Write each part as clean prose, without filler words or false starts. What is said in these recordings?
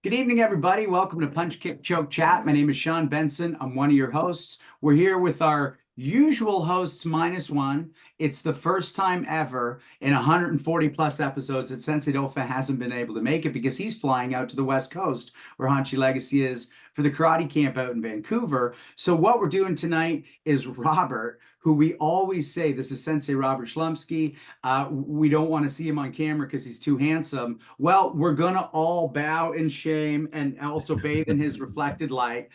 Good evening, everybody. Welcome to Punch Kick Choke Chat. My name is Sean Benson. I'm one of your hosts. We're here with our usual hosts minus one. It's the first time ever in 140 plus episodes that Sensei Norton hasn't been able to make it because he's flying out to the West Coast where Hanchi Legacy is for the karate camp out in Vancouver. So what we're doing tonight is Robert, who we always say, this is Sensei Robert Schlumsky. We don't want to see him on camera because he's too handsome. Well, we're going to all bow in shame and also bathe in his reflected light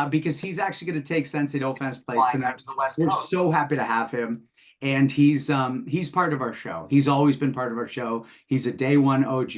because he's actually going to take Sensei Norton's place tonight. We're so happy to have him. And he's part of our show. He's always been part of our show. He's a day one OG,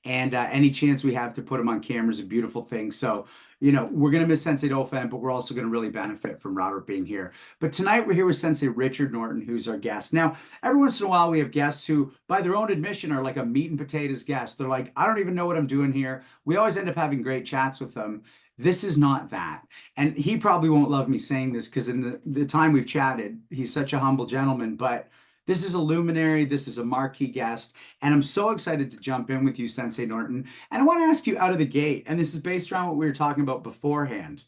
and any chance we have to put him on camera is a beautiful thing. So, we're going to miss Sensei Norton, but we're also going to really benefit from Robert being here. But tonight we're here with Sensei Richard Norton, who's our guest. Now, every once in a while we have guests who, by their own admission, are like a meat and potatoes guest. They're like, I don't even know what I'm doing here. We always end up having great chats with them. This is not that. And he probably won't love me saying this because in the time we've chatted, he's such a humble gentleman, but this is a luminary. This is a marquee guest. And I'm so excited to jump in with you, Sensei Norton. And I want to ask you out of the gate, and this is based around what we were talking about beforehand.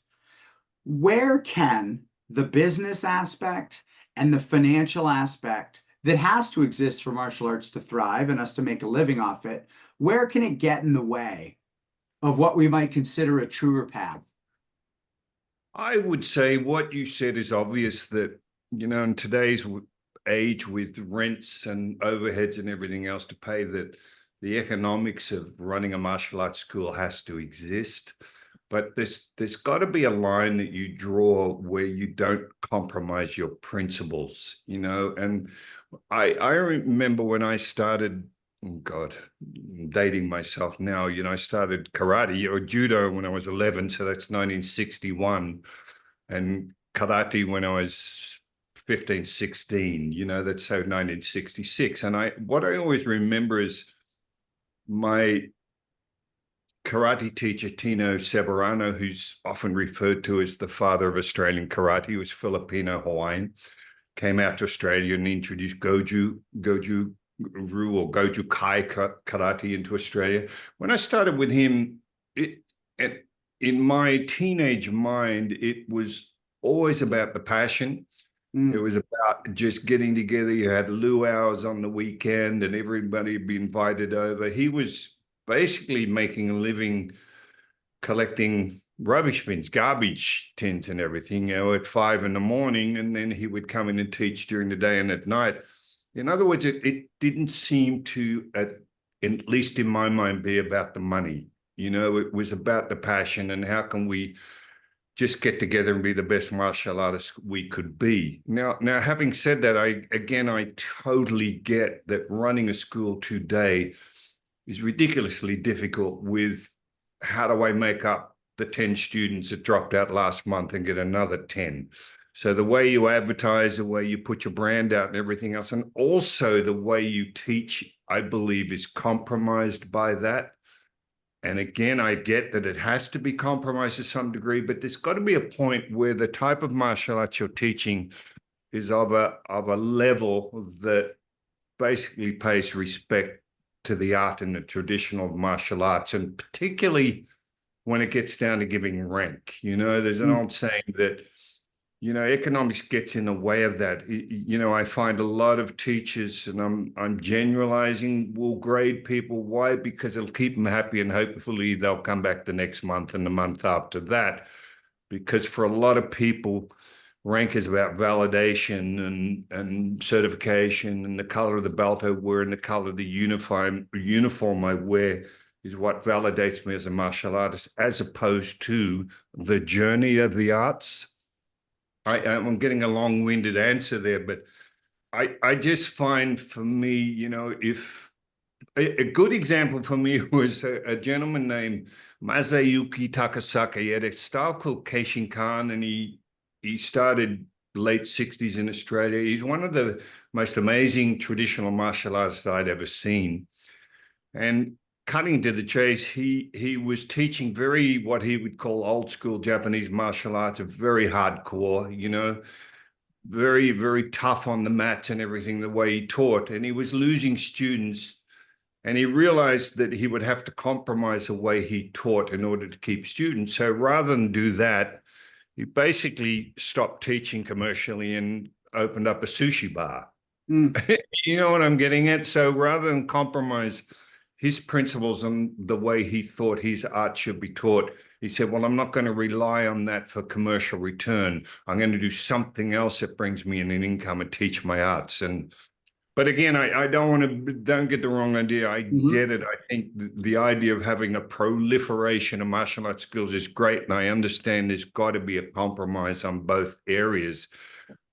Where can the business aspect and the financial aspect that has to exist for martial arts to thrive and us to make a living off it, where can it get in the way of what we might consider a truer path? I would say what you said is obvious that, in today's age with rents and overheads and everything else to pay, that the economics of running a martial arts school has to exist. But there's got to be a line that you draw where you don't compromise your principles, and I remember when I started, oh God, I'm dating myself now, I started karate or judo when I was 11, so that's 1961, and karate when I was 15, 16, that's so 1966. And what I always remember is my karate teacher, Tino Severano, who's often referred to as the father of Australian karate, he was Filipino-Hawaiian, came out to Australia and introduced Goju Ryu or Goju Kai karate into Australia. When I started with him, in my teenage mind, it was always about the passion. It was about just getting together. You had luau's on the weekend and everybody would be invited over. He was basically making a living collecting rubbish bins, garbage tins and everything, at 5 a.m, and then he would come in and teach during the day and at night. In other words, it didn't seem to, at least in my mind, be about the money. It was about the passion and how can we just get together and be the best martial artists we could be. Now, having said that, I totally get that running a school today is ridiculously difficult with how do I make up the 10 students that dropped out last month and get another 10. So the way you advertise, the way you put your brand out and everything else, and also the way you teach, I believe, is compromised by that. And again, I get that it has to be compromised to some degree, but there's got to be a point where the type of martial arts you're teaching is of a level that basically pays respect to the art and the tradition of martial arts, and particularly when it gets down to giving rank. There's an old saying that, economics gets in the way of that. I find a lot of teachers, and I'm generalizing, will grade people. Why? Because it'll keep them happy and hopefully they'll come back the next month and the month after that. Because for a lot of people, rank is about validation and certification, and the color of the belt I wear and the color of the uniform I wear is what validates me as a martial artist, as opposed to the journey of the arts. I'm getting a long-winded answer there, but I just find for me, if a good example for me was a gentleman named Masayuki Takasaka. He had a style called Keishinkan, and he started late 60s in Australia. He's one of the most amazing traditional martial artists I'd ever seen. And cutting to the chase, he was teaching what he would call old school Japanese martial arts, very hardcore, very, very tough on the mats and everything, the way he taught. And he was losing students. And he realized that he would have to compromise the way he taught in order to keep students. So rather than do that, he basically stopped teaching commercially and opened up a sushi bar. Mm. You know what I'm getting at? So rather than compromise his principles and the way he thought his art should be taught, he said, well, I'm not going to rely on that for commercial return. I'm going to do something else that brings me in an income and teach my arts. But again, I don't get the wrong idea. I get it. I think the idea of having a proliferation of martial arts skills is great. And I understand there's got to be a compromise on both areas.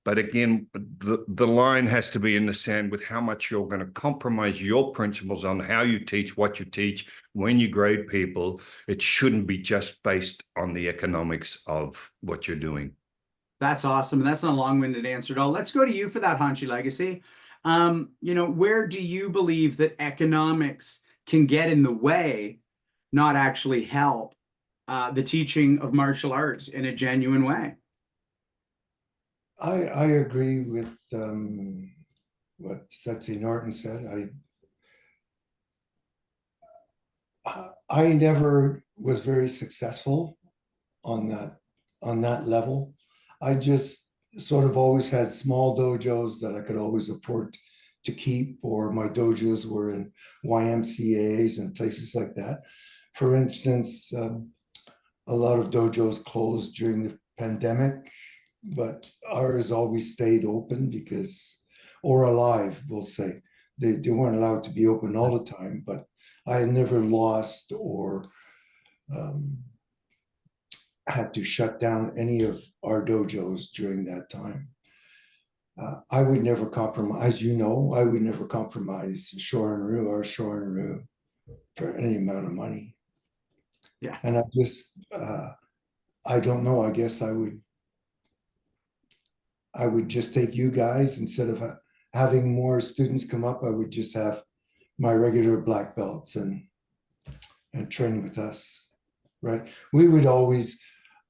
But again, the line has to be in the sand with how much you're going to compromise your principles on how you teach, what you teach, when you grade people. It shouldn't be just based on the economics of what you're doing. That's awesome. And that's not a long-winded answer at all. Let's go to you for that, Hanshi Legacy. Where do you believe that economics can get in the way, not actually help the teaching of martial arts in a genuine way? I agree with what Sensei Norton said. I never was very successful on that level. I just sort of always had small dojos that I could always afford to keep, or my dojos were in YMCAs and places like that. For instance, a lot of dojos closed during the pandemic, but ours always stayed open because, or alive, we'll say. They weren't allowed to be open all the time, but I had never lost or had to shut down any of our dojos during that time. I would never compromise, as you know, I would never compromise our Shorin-ryu for any amount of money. Yeah. And I don't know, I guess I would just take you guys, instead of having more students come up, I would just have my regular black belts and train with us, right? We would always,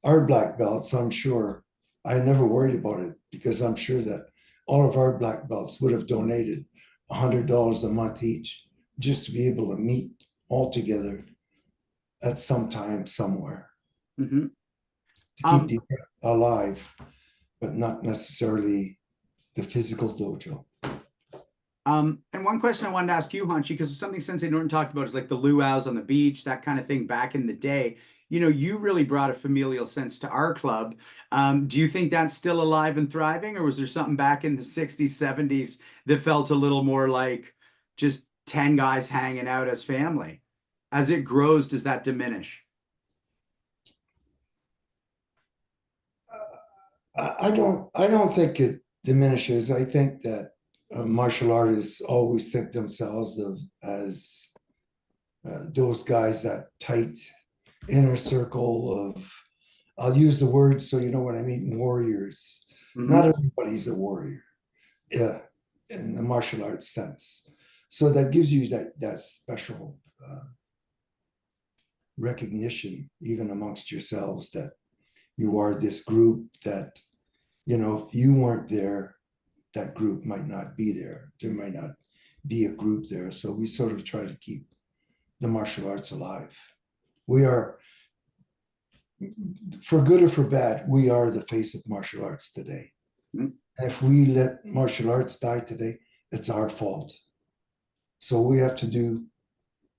our black belts, I'm sure, I never worried about it because I'm sure that all of our black belts would have donated $100 a month each just to be able to meet all together at some time somewhere to keep people alive, but not necessarily the physical dojo. And one question I wanted to ask you, Hanshi, because something Sensei Norton talked about is like the luau's on the beach, that kind of thing back in the day. You really brought a familial sense to our club. Do you think that's still alive and thriving, or was there something back in the 60s, 70s that felt a little more like just 10 guys hanging out as family? As it grows, does that diminish? I don't think it diminishes. I think that martial artists always think themselves as those guys, that tight inner circle of, I'll use the word so you know what I mean, warriors. Not everybody's a warrior, yeah, in the martial arts sense. So that gives you that special recognition, even amongst yourselves, that you are this group that, if you weren't there, that group might not be there. There might not be a group there. So we sort of try to keep the martial arts alive. We are, for good or for bad, we are the face of martial arts today. And if we let martial arts die today, it's our fault. So we have to do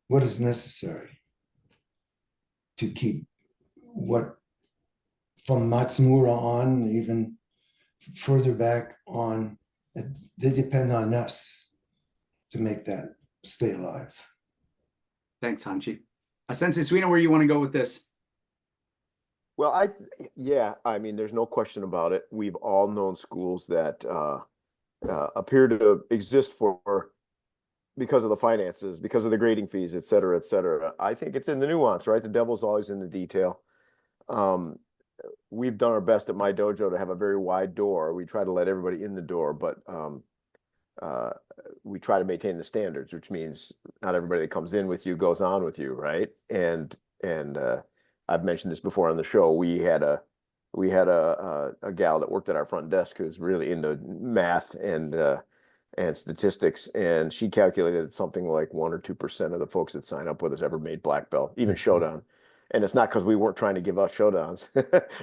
what is necessary to keep what, from Matsumura on, even further back on, they depend on us to make that stay alive. Thanks, Hanshi. Sensei Suino, where you want to go with this? Well, I mean, there's no question about it. We've all known schools that appear to exist because of the finances, because of the grading fees, et cetera, et cetera. I think it's in the nuance, right? The devil's always in the detail. We've done our best at my dojo to have a very wide door. We try to let everybody in the door, but we try to maintain the standards, which means not everybody that comes in with you goes on with you, right? And I've mentioned this before on the show. We had a gal that worked at our front desk who's really into math, and and statistics, and she calculated something like 1 or 2% of the folks that sign up with us ever made black belt, even Shodan. And it's not because we weren't trying to give out Shodans,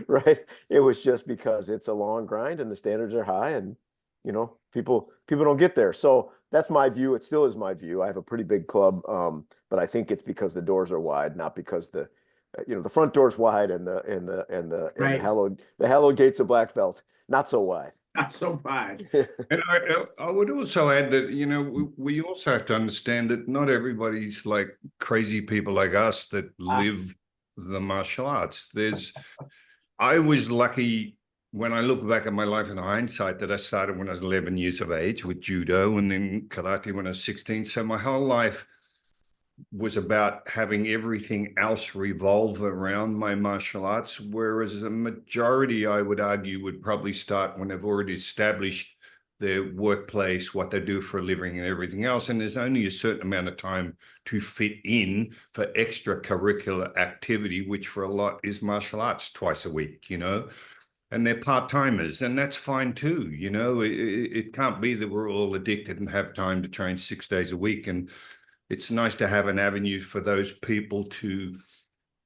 right? It was just because it's a long grind and the standards are high, and people don't get there. So that's my view. It still is my view. I have a pretty big club, but I think it's because the doors are wide, not because the front door's wide and the Right. hallowed gates of black belt not so wide. Not so bad. And I would also add that, we also have to understand that not everybody's like crazy people like us that live the martial arts. I was lucky when I look back at my life in hindsight that I started when I was 11 years of age with judo and then karate when I was 16. So my whole life was about having everything else revolve around my martial arts, whereas a majority, I would argue, would probably start when they've already established their workplace, what they do for a living and everything else. And there's only a certain amount of time to fit in for extracurricular activity, which for a lot is martial arts twice a week, and they're part-timers, and that's fine too. It can't be that we're all addicted and have time to train 6 days a week. And it's nice to have an avenue for those people to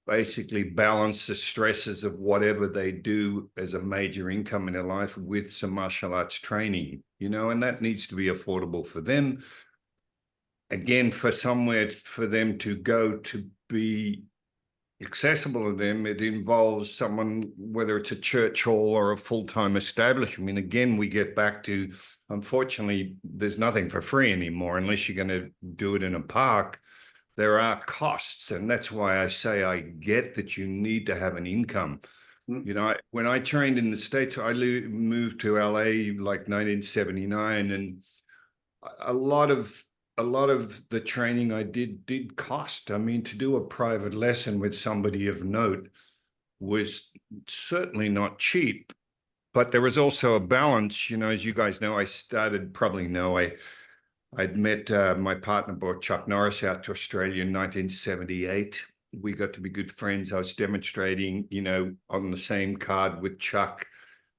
basically balance the stresses of whatever they do as a major income in their life with some martial arts training, and that needs to be affordable for them. Again, for somewhere for them to go to be accessible to them, it involves someone, whether it's a church hall or a full-time establishment. Again, we get back to, unfortunately, there's nothing for free anymore unless you're going to do it in a park. There are costs, and that's why I say I get that you need to have an income. When I trained in the States, I moved to LA like 1979, and a lot of the training I did cost. I mean, to do a private lesson with somebody of note was certainly not cheap, but there was also a balance. As you guys know, I'd met my partner, brought Chuck Norris out to Australia in 1978. We got to be good friends. I was demonstrating, on the same card with Chuck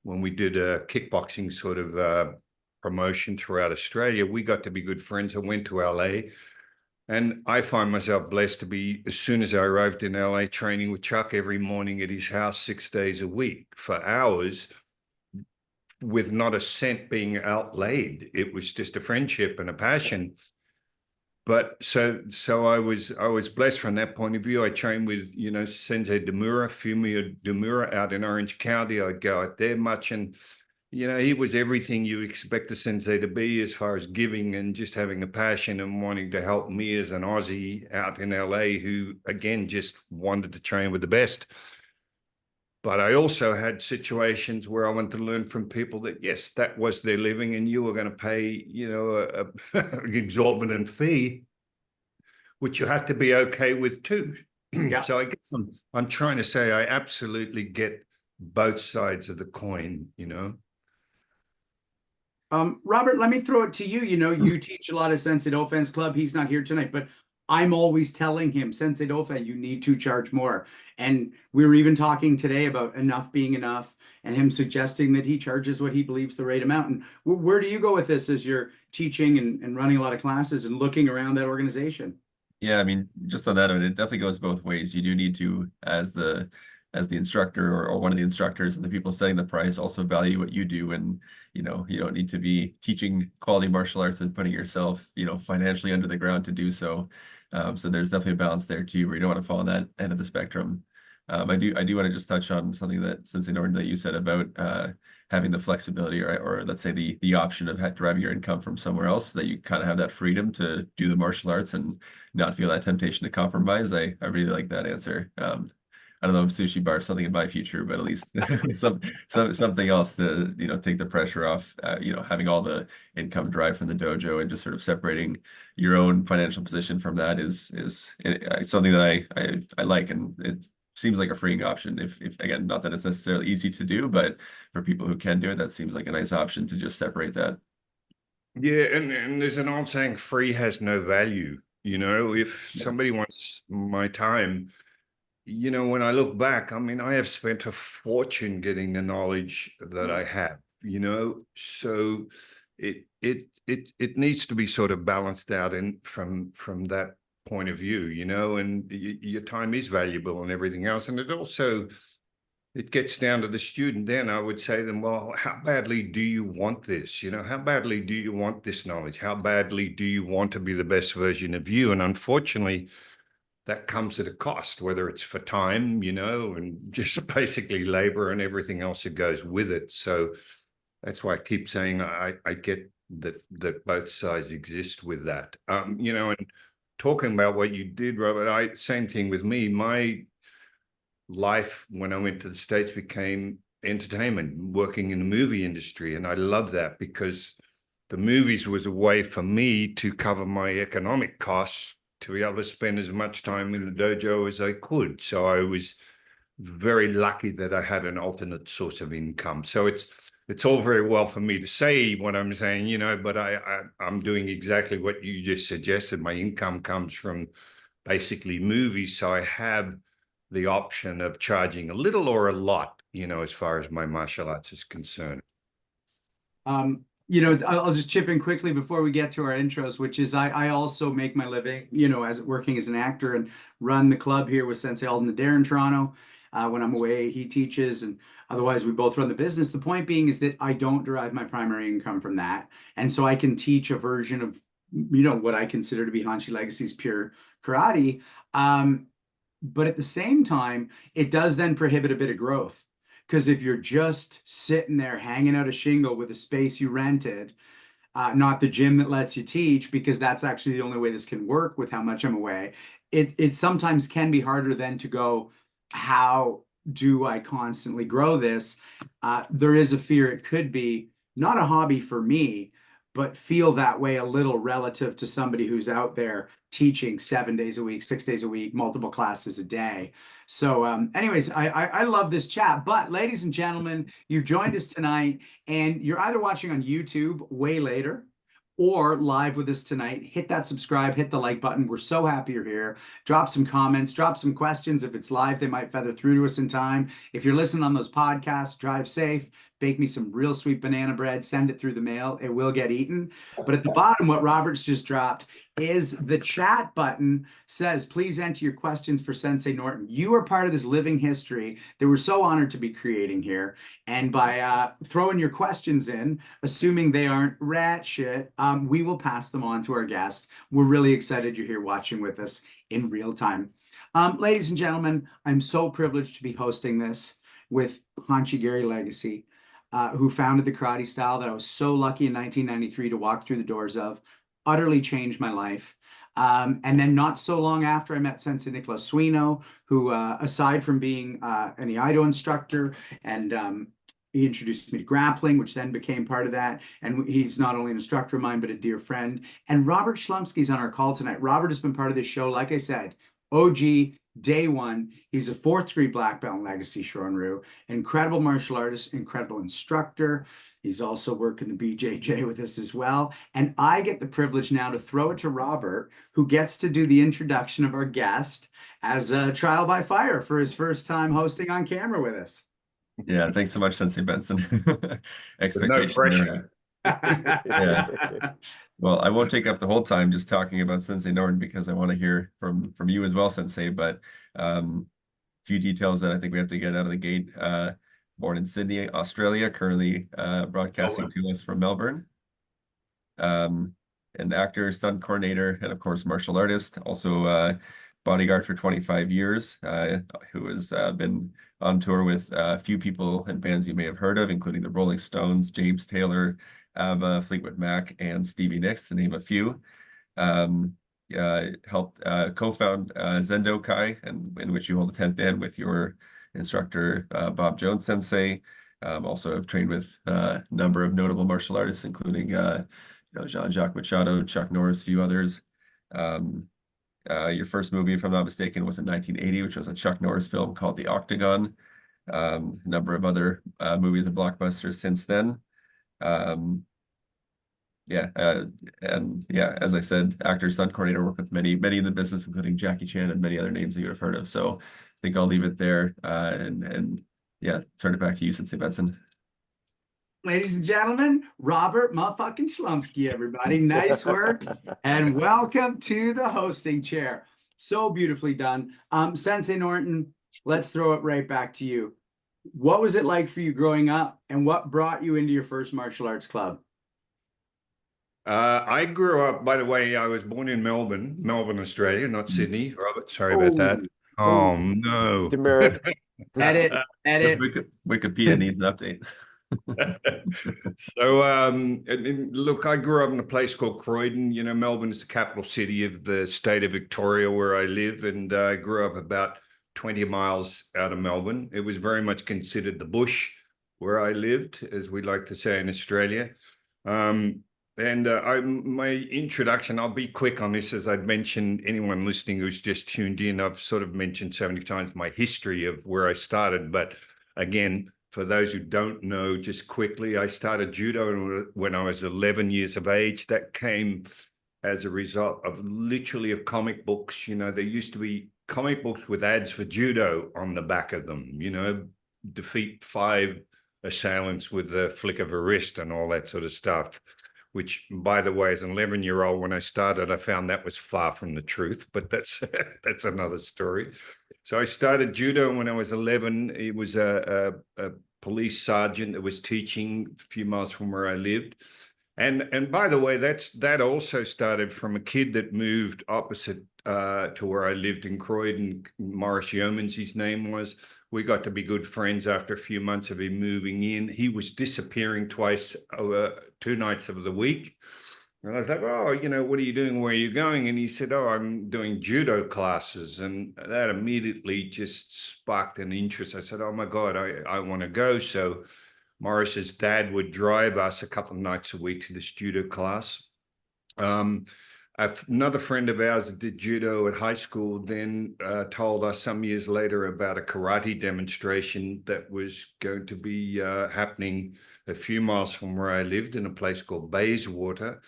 when we did a kickboxing sort of promotion throughout Australia. We got to be good friends. I went to LA, and I find myself blessed to be, as soon as I arrived in LA, training with Chuck every morning at his house 6 days a week for hours with not a cent being outlaid. It was just a friendship and a passion. But so I was blessed from that point of view. I trained with, Sensei Fumio Demura out in Orange County. I'd go out there much, and he was everything you expect a sensei to be as far as giving and just having a passion and wanting to help me as an Aussie out in LA who, again, just wanted to train with the best. But I also had situations where I wanted to learn from people that, yes, that was their living and you were going to pay, an exorbitant fee, which you had to be okay with too. Yeah. So I guess I'm trying to say I absolutely get both sides of the coin, Robert, let me throw it to you. You teach a lot of Sensei Dauphin's club. He's not here tonight, but I'm always telling him, Sensei Dauphin, you need to charge more. And we were even talking today about enough being enough and him suggesting that he charges what he believes the right amount. And where do you go with this as you're teaching and running a lot of classes and looking around that organization? Yeah, I mean, just on that, it definitely goes both ways. You do need to, as the instructor or one of the instructors and the people setting the price, also value what you do. And, you don't need to be teaching quality martial arts and putting yourself, financially under the ground to do so. So there's definitely a balance there too, where you don't want to fall on that end of the spectrum. I do want to just touch on something that Sensei Norton that you said about having the flexibility or let's say the option of deriving your income from somewhere else, so that you kind of have that freedom to do the martial arts and not feel that temptation to compromise. I really like that answer. I don't know if sushi bar is something in my future, but at least something else to, take the pressure off, having all the income derived from the dojo and just sort of separating your own financial position from that is something that I like, and it seems like a freeing option. If again, not that it's necessarily easy to do, but for people who can do it, that seems like a nice option to just separate that. Yeah, and there's an old saying, free has no value. If somebody wants my time, when I look back, I mean, I have spent a fortune getting the knowledge that I have, so it needs to be sort of balanced out in from that point of view, you know, and your time is valuable and everything else. And it gets down to the student. Then I would say to them, well, how badly do you want this? You know, how badly do you want this knowledge? How badly do you want to be the best version of you? And unfortunately, that comes at a cost, whether it's for time, you know, and just basically labor and everything else that goes with it. So that's why I keep saying I get that both sides exist with that. You know, and talking about what you did, Robert, same thing with me. My life when I went to the States became entertainment, working in the movie industry. And I love that because the movies was a way for me to cover my economic costs, to be able to spend as much time in the dojo as I could. So I was very lucky that I had an alternate source of income. So it's all very well for me to say what I'm saying, you know, but I'm doing exactly what you just suggested. My income comes from basically movies. So I have the option of charging a little or a lot, you know, as far as my martial arts is concerned. You know, I'll just chip in quickly before we get to our intros, which is I also make my living, you know, as working as an actor and run the club here with Sensei Alden Adair in Toronto. When I'm away, he teaches, and otherwise we both run the business. The point being is that I don't derive my primary income from that. And so I can teach a version of, you know, what I consider to be Hanshi Legacy's pure karate. But at the same time, it does then prohibit a bit of growth. Because if you're just sitting there hanging out a shingle with a space you rented, not the gym that lets you teach, because that's actually the only way this can work with how much I'm away, it sometimes can be harder then to go, how do I constantly grow this? There is a fear it could be not a hobby for me, but feel that way a little relative to somebody who's out there teaching 7 days a week, 6 days a week, multiple classes a day. So anyways, I love this chat. But ladies and gentlemen, you've joined us tonight and you're either watching on YouTube way later or live with us tonight. Hit that subscribe, hit the like button. We're so happy you're here. Drop some comments, drop some questions. If it's live, they might feather through to us in time. If you're listening on those podcasts, drive safe. Bake me some real sweet banana bread, send it through the mail. It will get eaten. But at the bottom, what Robert's just dropped is the chat button says, please enter your questions for Sensei Norton. You are part of this living history that we're so honored to be creating here. And by throwing your questions in, assuming they aren't rat shit, we will pass them on to our guest. We're really excited you're here watching with us in real time. Ladies and gentlemen, I'm so privileged to be hosting this with Hanshi Gary Legacy, who founded the karate style that I was so lucky in 1993 to walk through the doors of. Utterly changed my life. And then not so long after, I met Sensei Nicholas Suino, who, aside from being an Iaido instructor, and he introduced me to grappling, which then became part of that. And he's not only an instructor of mine, but a dear friend. And Robert Schlumsky's on our call tonight. Robert has been part of this show, like I said, OG, day one. He's a 4th degree black belt in Legacy Shorin-ryu, incredible martial artist, incredible instructor. He's also working the BJJ with us as well. And I get the privilege now to throw it to Robert, who gets to do the introduction of our guest as a trial by fire for his first time hosting on camera with us. Yeah, thanks so much, Sensei Benson. No Expectation. pressure. Yeah. Well, I won't take up the whole time just talking about Sensei Norton because I want to hear from you as well, Sensei. But few details that I think we have to get out of the gate. Born in Sydney, Australia, currently broadcasting to us from Melbourne. An actor, stunt coordinator, and of course martial artist. Also bodyguard for 25 years. Who has been on tour with a few people and bands you may have heard of, including the Rolling Stones, James Taylor, ABBA, Fleetwood Mac, and Stevie Nicks, to name a few. Helped co-found Zendo Kai, and in which you hold the 10th ed with your instructor Bob Jones Sensei. Also have trained with a number of notable martial artists, including Jean-Jacques Machado, Chuck Norris, a few others. Your first movie, if I'm not mistaken, was in 1980, which was a Chuck Norris film called The Octagon. A number of other movies and blockbusters since then. And as I said, actor, stunt coordinator, work with many in the business, including Jackie Chan and many other names that you would have heard of. So I think I'll leave it there and turn it back to you, Sensei Benson. Ladies and gentlemen, Robert motherfucking Schlumsky, everybody. Nice work and welcome to the hosting chair. So beautifully done. Sensei Norton, let's throw it right back to you. What was it like for you growing up and what brought you into your first martial arts club? I grew up, by the way, I was born in Melbourne, Australia, not Sydney. Robert, sorry about that. Oh, no. Demerit. Edit, edit. Wikipedia needs an update. So, look, I grew up in a place called Croydon. You know, Melbourne is the capital city of the state of Victoria, where I live, and I grew up about 20 miles out of Melbourne. It was very much considered the bush where I lived, as we like to say in Australia. My introduction, I'll be quick on this, as I'd mentioned, anyone listening who's just tuned in, I've sort of mentioned so many times my history of where I started. But again, for those who don't know, just quickly, I started judo when I was 11 years of age. That came as a result of literally of comic books. You know, there used to be comic books with ads for judo on the back of them, you know, defeat 5 assailants with a flick of a wrist and all that sort of stuff. Which, by the way, as an 11-year-old, when I started, I found that was far from the truth, but that's another story. So I started judo when I was 11. It was a police sergeant that was teaching a few miles from where I lived. And by the way, that also started from a kid that moved opposite to where I lived in Croydon. Morris Yeomans, his name was. We got to be good friends after a few months of him moving in. He was disappearing twice over 2 nights of the week. And I was like, oh, you know, what are you doing? Where are you going? And he said, oh, I'm doing judo classes. And that immediately just sparked an interest. I said, oh my God, I want to go. So Morris's dad would drive us a couple of nights a week to this judo class. Another friend of ours that did judo at high school then told us some years later about a karate demonstration that was going to be happening a few miles from where I lived in a place called Bayswater.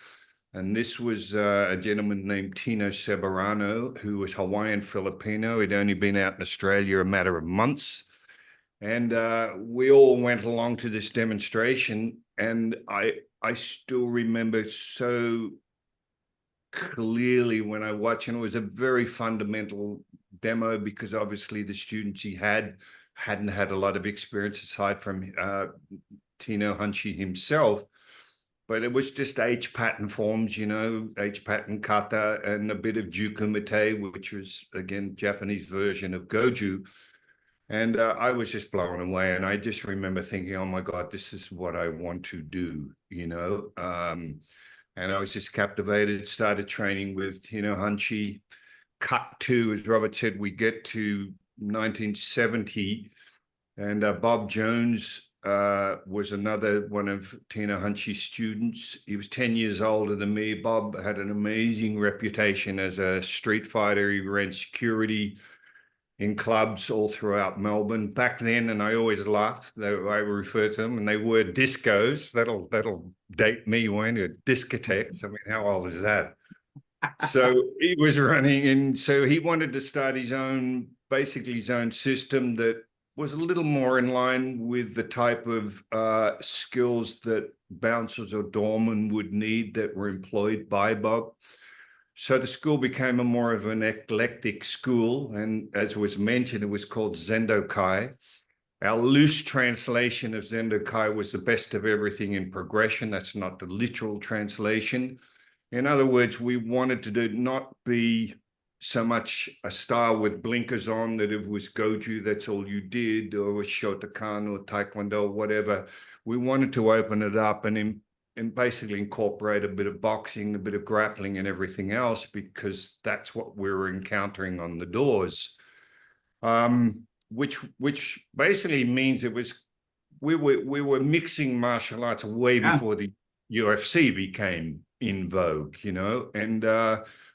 And this was a gentleman named Tino Severano, who was Hawaiian Filipino. He'd only been out in Australia a matter of months. And we all went along to this demonstration. And I still remember so clearly when I watched, and it was a very fundamental demo because obviously the students he hadn't had a lot of experience aside from Tino Hunchi himself, but it was just H pattern forms, you know, H pattern kata and a bit of jukumite, which was again Japanese version of goju. And I was just blown away. And I just remember thinking, oh my God, this is what I want to do, you know. And I was just captivated, started training with Tino Hunchi. Cut to, as Robert said, we get to 1970. And Bob Jones was another one of Tino Hunchi's students. He was 10 years older than me. Bob had an amazing reputation as a street fighter. He ran security in clubs all throughout Melbourne back then, and I always laugh that I refer to them, and they were discos. That'll date me, won't it? Discotheques. I mean, how old is that? So he was running, and so he wanted to start his own, basically his own system that was a little more in line with the type of skills that bouncers or doormen would need that were employed by Bob. So the school became a more of an eclectic school. And as was mentioned, it was called Zendokai. Our loose translation of Zendokai was the best of everything in progression. That's not the literal translation. In other words, we wanted to not be so much a style with blinkers on that if it was goju, that's all you did, or was Shotokan or Taekwondo, or whatever. We wanted to open it up and basically incorporate a bit of boxing, a bit of grappling and everything else, because that's what we were encountering on the doors. Which basically means we were mixing martial arts way before the UFC became in vogue, you know, and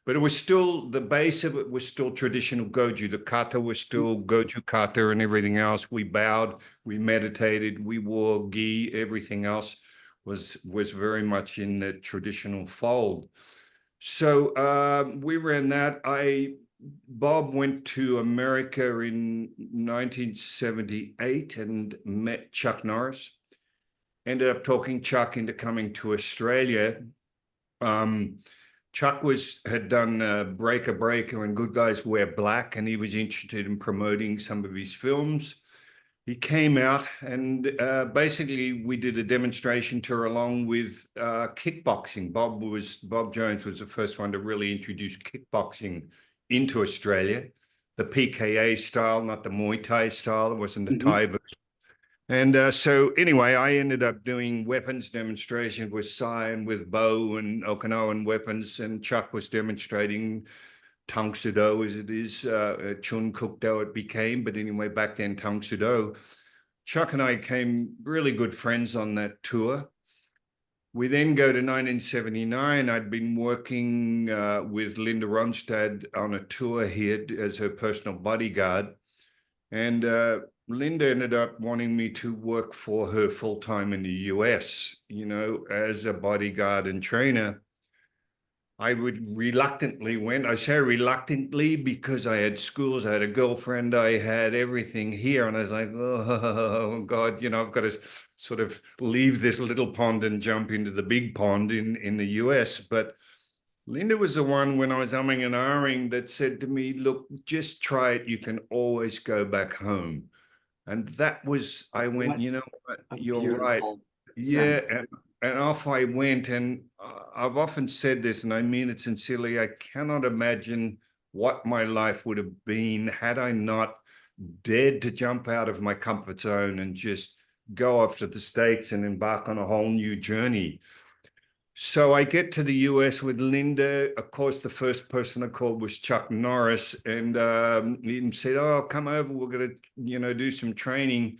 but it was still, the base of it was still traditional goju. The kata was still goju kata and everything else. We bowed, we meditated, we wore gi, everything else was very much in the traditional fold. So we ran that. Bob went to America in 1978 and met Chuck Norris. ended up talking Chuck into coming to Australia. Chuck had done Breaker and Good Guys Wear Black, and he was interested in promoting some of his films. He came out and basically we did a demonstration tour along with kickboxing. Bob Jones was the first one to really introduce kickboxing into Australia, the PKA style, not the Muay Thai style. It wasn't the Thai version. And so anyway, I ended up doing weapons demonstrations with Sai and with Bo and Okinawan weapons, and Chuck was demonstrating Tang Sudo as it is, Chun Kuk Do it became, but anyway, back then Tang Sudo. Chuck and I became really good friends on that tour. We then go to 1979. I'd been working with Linda Ronstadt on a tour here as her personal bodyguard. And Linda ended up wanting me to work for her full-time in the US, you know, as a bodyguard and trainer. I would reluctantly went. I say reluctantly because I had schools, I had a girlfriend, I had everything here. And I was like, oh God, you know, I've got to sort of leave this little pond and jump into the big pond in the US. But Linda was the one when I was umming and ahhing that said to me, look, just try it. You can always go back home. And that was, I went, you know what, you're right. Yeah. And off I went. And I've often said this, and I mean it sincerely. I cannot imagine what my life would have been had I not dared to jump out of my comfort zone and just go off to the States and embark on a whole new journey. So I get to the US with Linda. Of course, the first person I called was Chuck Norris, and he said, oh, come over, we're going to, you know, do some training.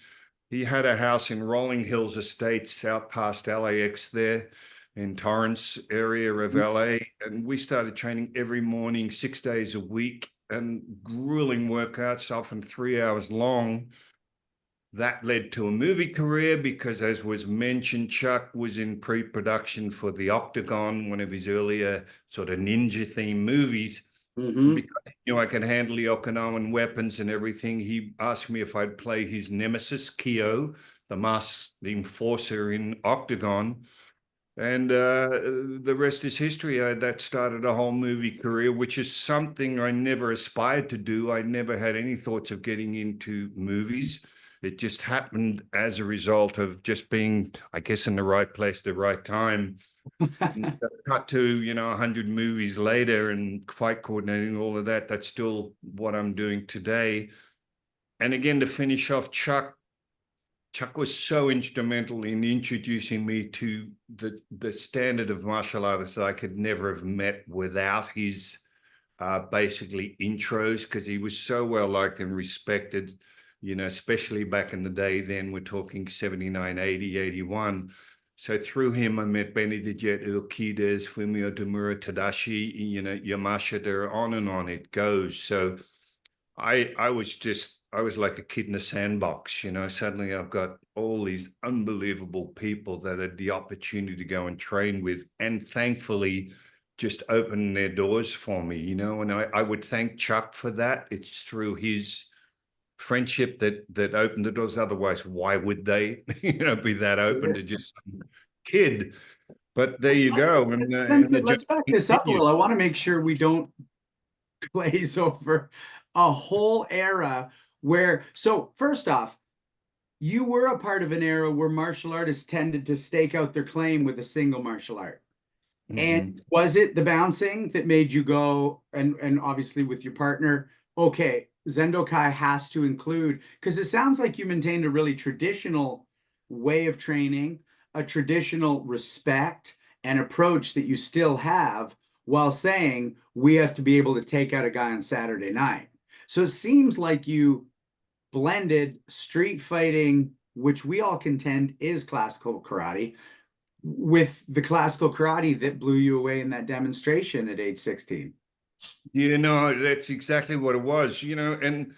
He had a house in Rolling Hills Estates out past LAX there in Torrance area of LA. And we started training every morning, 6 days a week, and grueling workouts, often 3 hours long. That led to a movie career because, as was mentioned, Chuck was in pre-production for the Octagon, one of his earlier sort of ninja-themed movies. Because he knew I could handle the Okinawan weapons and everything, he asked me if I'd play his nemesis, Kyo, the masked enforcer in Octagon. And the rest is history. That started a whole movie career, which is something I never aspired to do. I never had any thoughts of getting into movies. It just happened as a result of just being, I guess, in the right place at the right time. Cut to, you know, 100 movies later and fight coordinating, all of that. That's still what I'm doing today. And again, to finish off, Chuck was so instrumental in introducing me to the standard of martial artists that I could never have met without his basically intros, because he was so well liked and respected, you know, especially back in the day. Then we're talking 79, 80, 81. So through him, I met Benny the Jet, Urquidez, Fumio Demura, Tadashi, you know, Yamashita, on and on it goes. So I was like a kid in a sandbox, you know. Suddenly I've got all these unbelievable people that had the opportunity to go and train with, and thankfully just open their doors for me, you know. And I would thank Chuck for that. It's through his friendship that opened the doors. Otherwise, why would they, you know, be that open to just some kid? But there you go. Let's back this up a little. I want to make sure we don't glaze over a whole era where, so first off, you were a part of an era where martial artists tended to stake out their claim with a single martial art. And was it the bouncing that made you go, and obviously with your partner, okay, Zendokai has to include, because it sounds like you maintained a really traditional way of training, a traditional respect and approach that you still have, while saying we have to be able to take out a guy on Saturday night. So it seems like you blended street fighting, which we all contend is classical karate, with the classical karate that blew you away in that demonstration at age 16. You know, that's exactly what it was, you know. And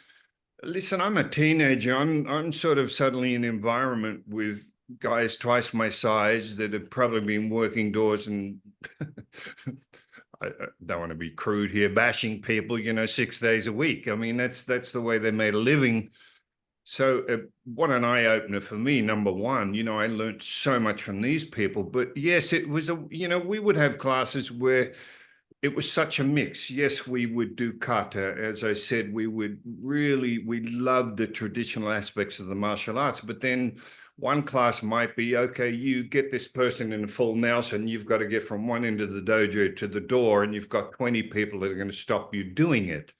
listen, I'm a teenager. I'm sort of suddenly in an environment with guys twice my size that have probably been working doors and I don't want to be crude here, bashing people, you know, 6 days a week. I mean, that's the way they made a living. So what an eye-opener for me, number one. I learned so much from these people. But yes, it was we would have classes where it was such a mix. Yes, we would do kata. As I said, we loved the traditional aspects of the martial arts. But then one class might be, okay, you get this person in a full Nelson, you've got to get from one end of the dojo to the door, and you've got 20 people that are going to stop you doing it.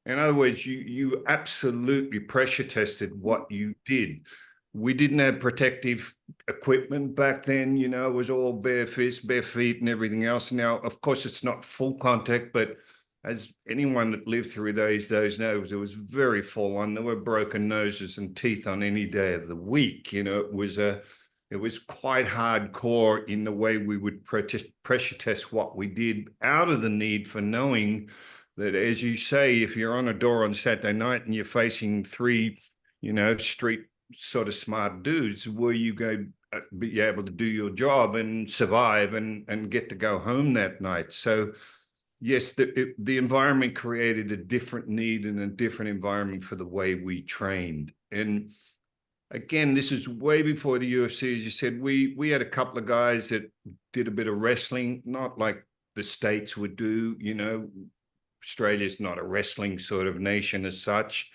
In other words, you absolutely pressure tested what you did. We didn't have protective equipment back then, it was all bare fists, bare feet and everything else. Now, of course, it's not full contact, but as anyone that lived through those days knows, it was very full on. There were broken noses and teeth on any day of the week. It was quite hardcore in the way we would pressure test what we did, out of the need for knowing that, as you say, if you're on a door on Saturday night and you're facing three, street sort of smart dudes, will you go be able to do your job and survive and get to go home that night? So yes, the environment created a different need and a different environment for the way we trained. And again, this is way before the UFC. As you said, we had a couple of guys that did a bit of wrestling, not like the States would do. Australia's not a wrestling sort of nation as such,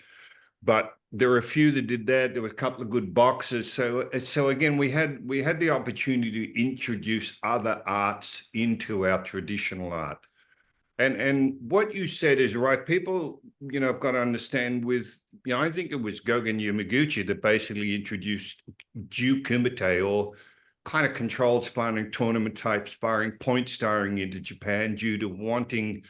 but there were a few that did that. There were a couple of good boxers. So again, we had the opportunity to introduce other arts into our traditional art. And what you said is right. People, have got to understand with, I think it was Gogen Yamaguchi that basically introduced Jiu Kumite, or kind of controlled sparring, tournament type sparring, point sparring into Japan, due to wanting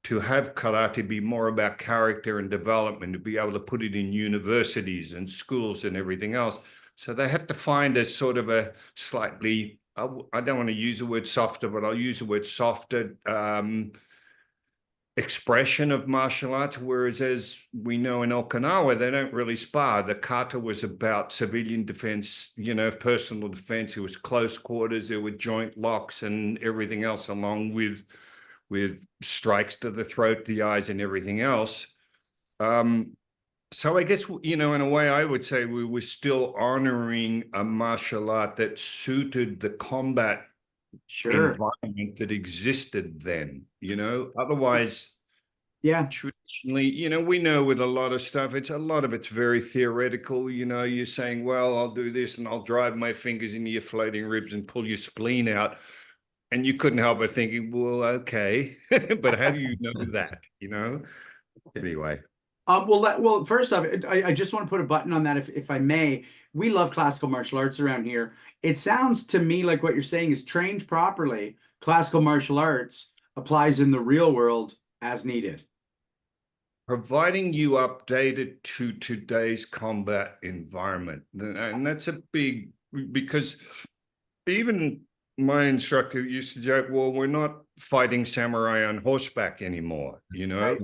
to have karate be more about character and development, to be able to put it in universities and schools and everything else. So they had to find a sort of a slightly, I don't want to use the word softer, but I'll use the word softer expression of martial arts. Whereas, as we know in Okinawa, they don't really spar. The kata was about civilian defense, personal defense. It was close quarters. There were joint locks and everything else, along with strikes to the throat, the eyes, and everything else. So I guess, in a way, I would say we were still honoring a martial art that suited the combat environment that existed then, Otherwise, traditionally, we know with a lot of stuff, a lot of it's very theoretical. You're saying, well, I'll do this and I'll drive my fingers into your floating ribs and pull your spleen out. And you couldn't help but thinking, well, okay, but how do you know that, Anyway. Well, first off, I just want to put a button on that, if I may. We love classical martial arts around here. It sounds to me like what you're saying is, trained properly, classical martial arts applies in the real world as needed. Providing you updated to today's combat environment. And that's a big, because even my instructor used to joke, well, we're not fighting samurai on horseback anymore. Right.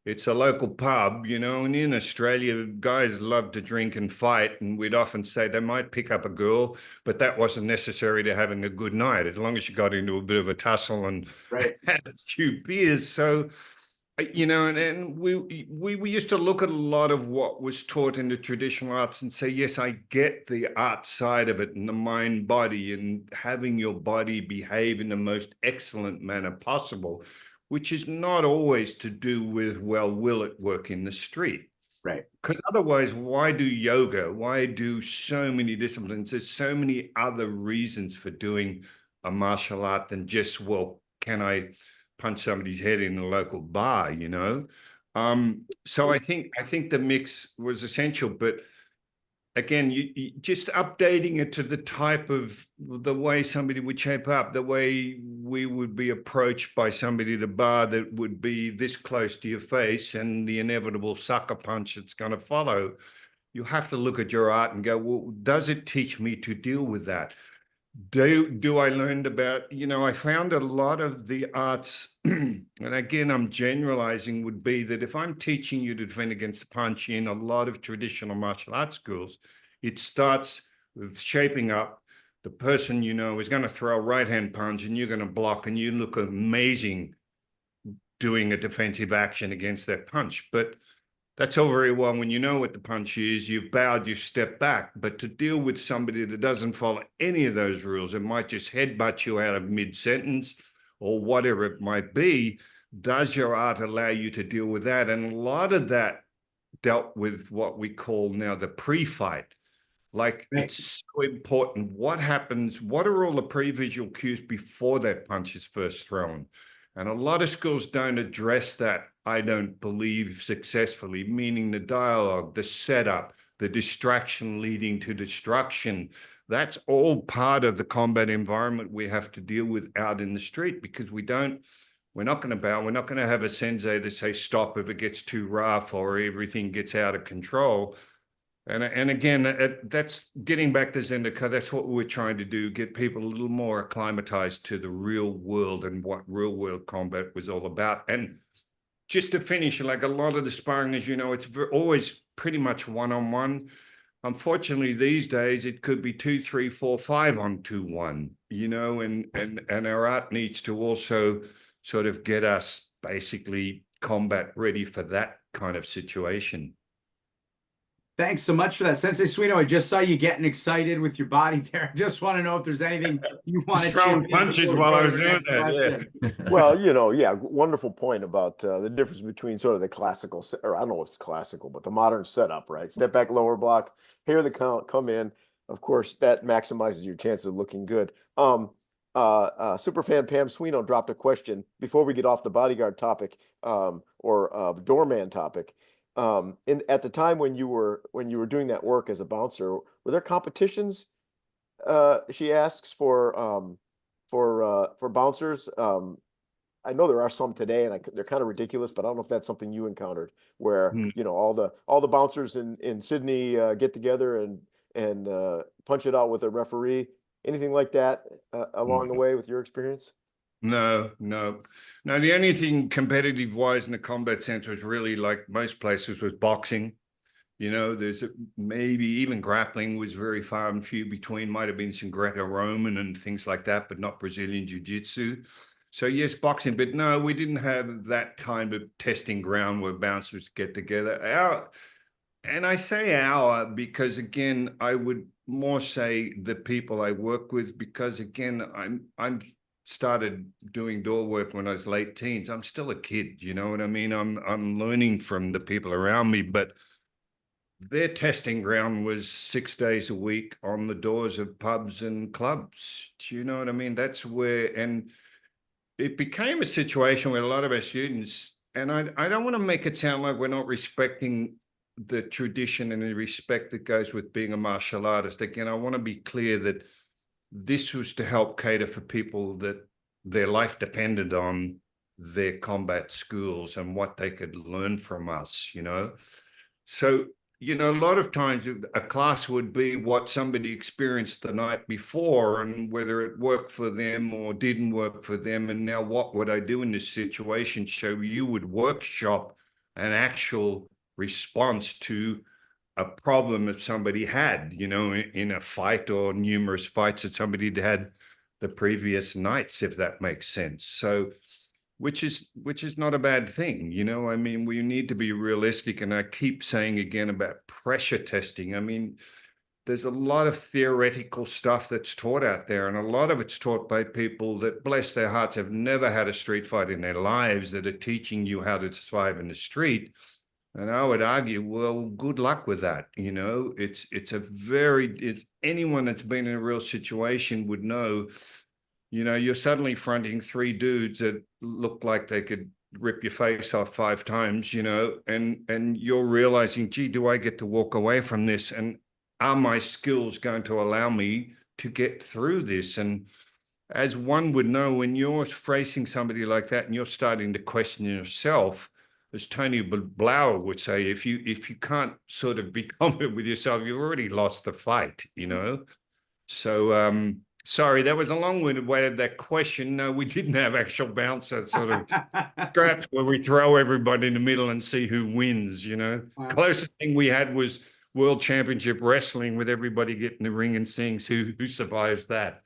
It's a local pub, and in Australia, guys love to drink and fight. And we'd often say they might pick up a girl, but that wasn't necessary to having a good night, as long as you got into a bit of a tussle and had a few beers. So, and we used to look at a lot of what was taught in the traditional arts and say, yes, I get the art side of it, and the mind body, and having your body behave in the most excellent manner possible, which is not always to do with, well, will it work in the street? Right. Because otherwise, why do yoga? Why do so many disciplines? There's so many other reasons for doing a martial art than just, well, can I punch somebody's head in a local bar, So I think the mix was essential, but again, you just updating it to the type of the way somebody would shape up, the way we would be approached by somebody at a bar that would be this close to your face, and the inevitable sucker punch that's going to follow. You have to look at your art and go, well, does it teach me to deal with that? Do I learned about, I found a lot of the arts, and again, I'm generalizing, would be that if I'm teaching you to defend against a punch in a lot of traditional martial arts schools, it starts with shaping up. The person, is going to throw a right-hand punch and you're going to block, and you look amazing doing a defensive action against that punch. But that's all very well. When you know what the punch is, you've bowed, you step back. But to deal with somebody that doesn't follow any of those rules, it might just headbutt you out of mid-sentence or whatever it might be. Does your art allow you to deal with that? And a lot of that dealt with what we call now the pre-fight. Like, it's so important. What happens? What are all the pre-visual cues before that punch is first thrown? And a lot of schools don't address that, I don't believe, successfully, meaning the dialogue, the setup, the distraction leading to destruction. That's all part of the combat environment we have to deal with out in the street, because we're not going to bow. We're not going to have a sensei that say stop if it gets too rough or everything gets out of control. And again, that's getting back to Zendika. That's what we're trying to do, get people a little more acclimatized to the real world and what real world combat was all about. And just to finish, like a lot of the sparring, as you know, it's always pretty much one-on-one. Unfortunately, these days, it could be 2, 3, 4, 5 on 2-1, you know, and our art needs to also sort of get us basically combat ready for that kind of situation. Thanks so much for that, Sensei Suino. I just saw you getting excited with your body there. I just want to know if there's anything you want to throwing punches while I was doing that. Yeah. Well, you know, yeah, wonderful point about the difference between sort of the classical, or I don't know if it's classical, but the modern setup, right? Step back, lower block, here the count, come in. Of course, that maximizes your chances of looking good. Superfan Pam Suino dropped a question before we get off the bodyguard topic, or doorman topic. At the time when you were doing that work as a bouncer, were there competitions? She asks for bouncers. I know there are some today, and they're kind of ridiculous, but I don't know if that's something you encountered, where you know all the bouncers in Sydney get together and punch it out with a referee. Anything like that along the way with your experience? No. The only thing competitive wise in the combat sense was really, like most places, was boxing. You know, there's maybe even grappling was very far and few between. Might have been some Greco-Roman and things like that, but not Brazilian Jiu Jitsu. So yes, boxing, but no, we didn't have that kind of testing ground where bouncers get together. And I say our because, again, I would more say the people I work with, because again, I'm started doing door work when I was late teens. I'm still a kid, you know what I mean? I'm learning from the people around me, but their testing ground was 6 days a week on the doors of pubs and clubs. Do you know what I mean? That's where, and it became a situation where a lot of our students, and I don't want to make it sound like we're not respecting the tradition and the respect that goes with being a martial artist. Again, I want to be clear that this was to help cater for people that their life depended on their combat schools and what they could learn from us, you know? So, you know, a lot of times a class would be what somebody experienced the night before and whether it worked for them or didn't work for them. And now what would I do in this situation? So you would workshop an actual response to a problem that somebody had, you know, in a fight or numerous fights that somebody had had the previous nights, if that makes sense. So, which is not a bad thing, you know. I mean, we need to be realistic, and I keep saying again about pressure testing. I mean, there's a lot of theoretical stuff that's taught out there, and a lot of it's taught by people that, bless their hearts, have never had a street fight in their lives, that are teaching you how to survive in the street. And I would argue, well, good luck with that. You know, it's anyone that's been in a real situation would know, you know, you're suddenly fronting 3 dudes that look like they could rip your face off 5 times, you know, and you're realizing, gee, do I get to walk away from this? And are my skills going to allow me to get through this? And as one would know, when you're facing somebody like that and you're starting to question yourself, as Tony Blauer would say, if you can't sort of be confident with yourself, you've already lost the fight, you know? So, sorry, that was a long-winded way of that question. No, we didn't have actual bouncer sort of scraps where we throw everybody in the middle and see who wins, you know? Wow. Closest thing we had was World Championship Wrestling with everybody getting in the ring and seeing who survives that.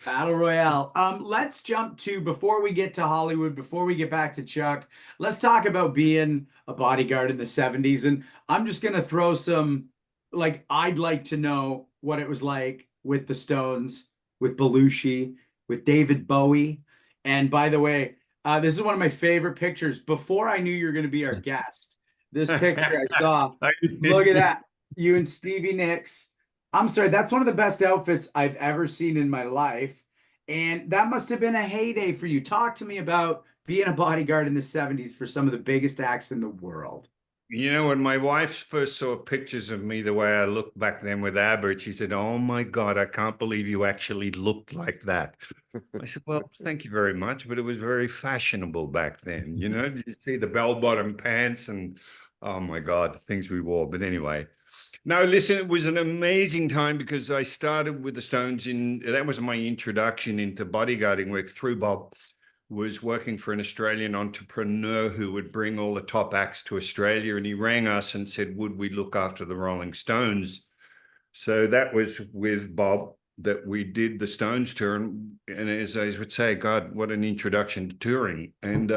Battle Royale. Let's jump to, before we get to Hollywood, before we get back to Chuck, let's talk about being a bodyguard in the 70s. And I'm just gonna throw some, like, I'd like to know what it was like with the Stones, with Belushi, with David Bowie. And by the way, this is one of my favorite pictures. Before I knew you were gonna be our guest, this picture I saw. Look at that. You and Stevie Nicks. I'm sorry, that's one of the best outfits I've ever seen in my life. And that must have been a heyday for you. Talk to me about being a bodyguard in the 70s for some of the biggest acts in the world. You know, when my wife first saw pictures of me the way I looked back then with Albert, she said, "Oh my God, I can't believe you actually looked like that." I said, "Well, thank you very much, but it was very fashionable back then. You know, you see the bell-bottom pants and oh my God, things we wore." But anyway, no, listen, it was an amazing time because I started with the Stones that was my introduction into bodyguarding work through Bob. Was working for an Australian entrepreneur who would bring all the top acts to Australia. And he rang us and said, would we look after the Rolling Stones? So that was with Bob that we did the Stones tour. And as I would say, God, what an introduction to touring. And,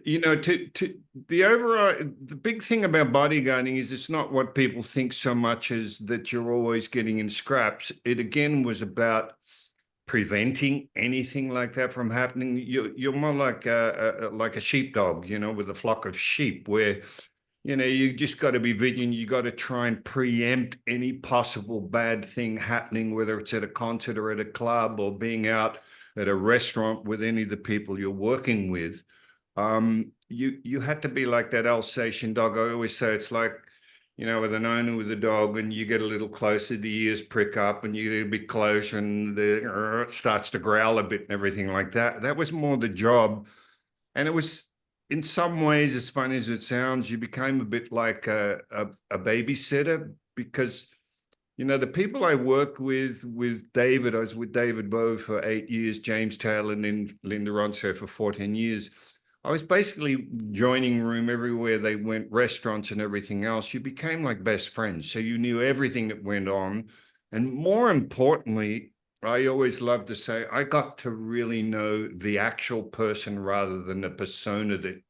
you know, the big thing about bodyguarding is it's not what people think so much as that you're always getting in scraps. It again was about preventing anything like that from happening. You're more like a sheepdog, you know, with a flock of sheep where, you know, you just got to be vigilant. You got to try and preempt any possible bad thing happening, whether it's at a concert or at a club or being out at a restaurant with any of the people you're working with. You had to be like that Alsatian dog. I always say it's like, you know, with an owner with a dog, and you get a little closer, the ears prick up, and you get a bit closer, and it starts to growl a bit and everything like that. That was more the job. And it was, in some ways, as funny as it sounds, you became a bit like a babysitter because, you know, the people I worked with David, I was with David Bowie for 8 years, James Taylor, and then Linda Ronstadt for 14 years. I was basically joining room everywhere they went, restaurants and everything else. You became like best friends. So you knew everything that went on. And more importantly, I always love to say, I got to really know the actual person rather than the persona that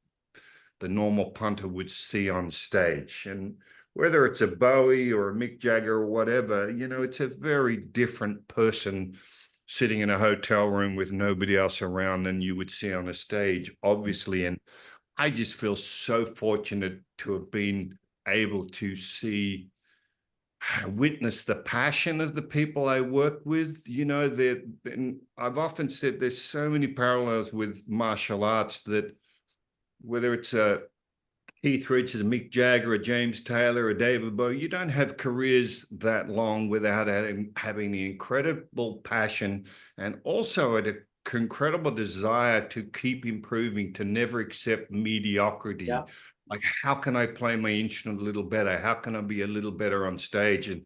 the normal punter would see on stage. And whether it's a Bowie or a Mick Jagger or whatever, you know, it's a very different person sitting in a hotel room with nobody else around than you would see on a stage, obviously. And I just feel so fortunate to have been able to witness the passion of the people I work with. You know, and I've often said there's so many parallels with martial arts that whether it's a Keith Richards, a Mick Jagger, a James Taylor, a David Bowie, you don't have careers that long without having the incredible passion and also an incredible desire to keep improving, to never accept mediocrity. Yeah. Like, how can I play my instrument a little better? How can I be a little better on stage? And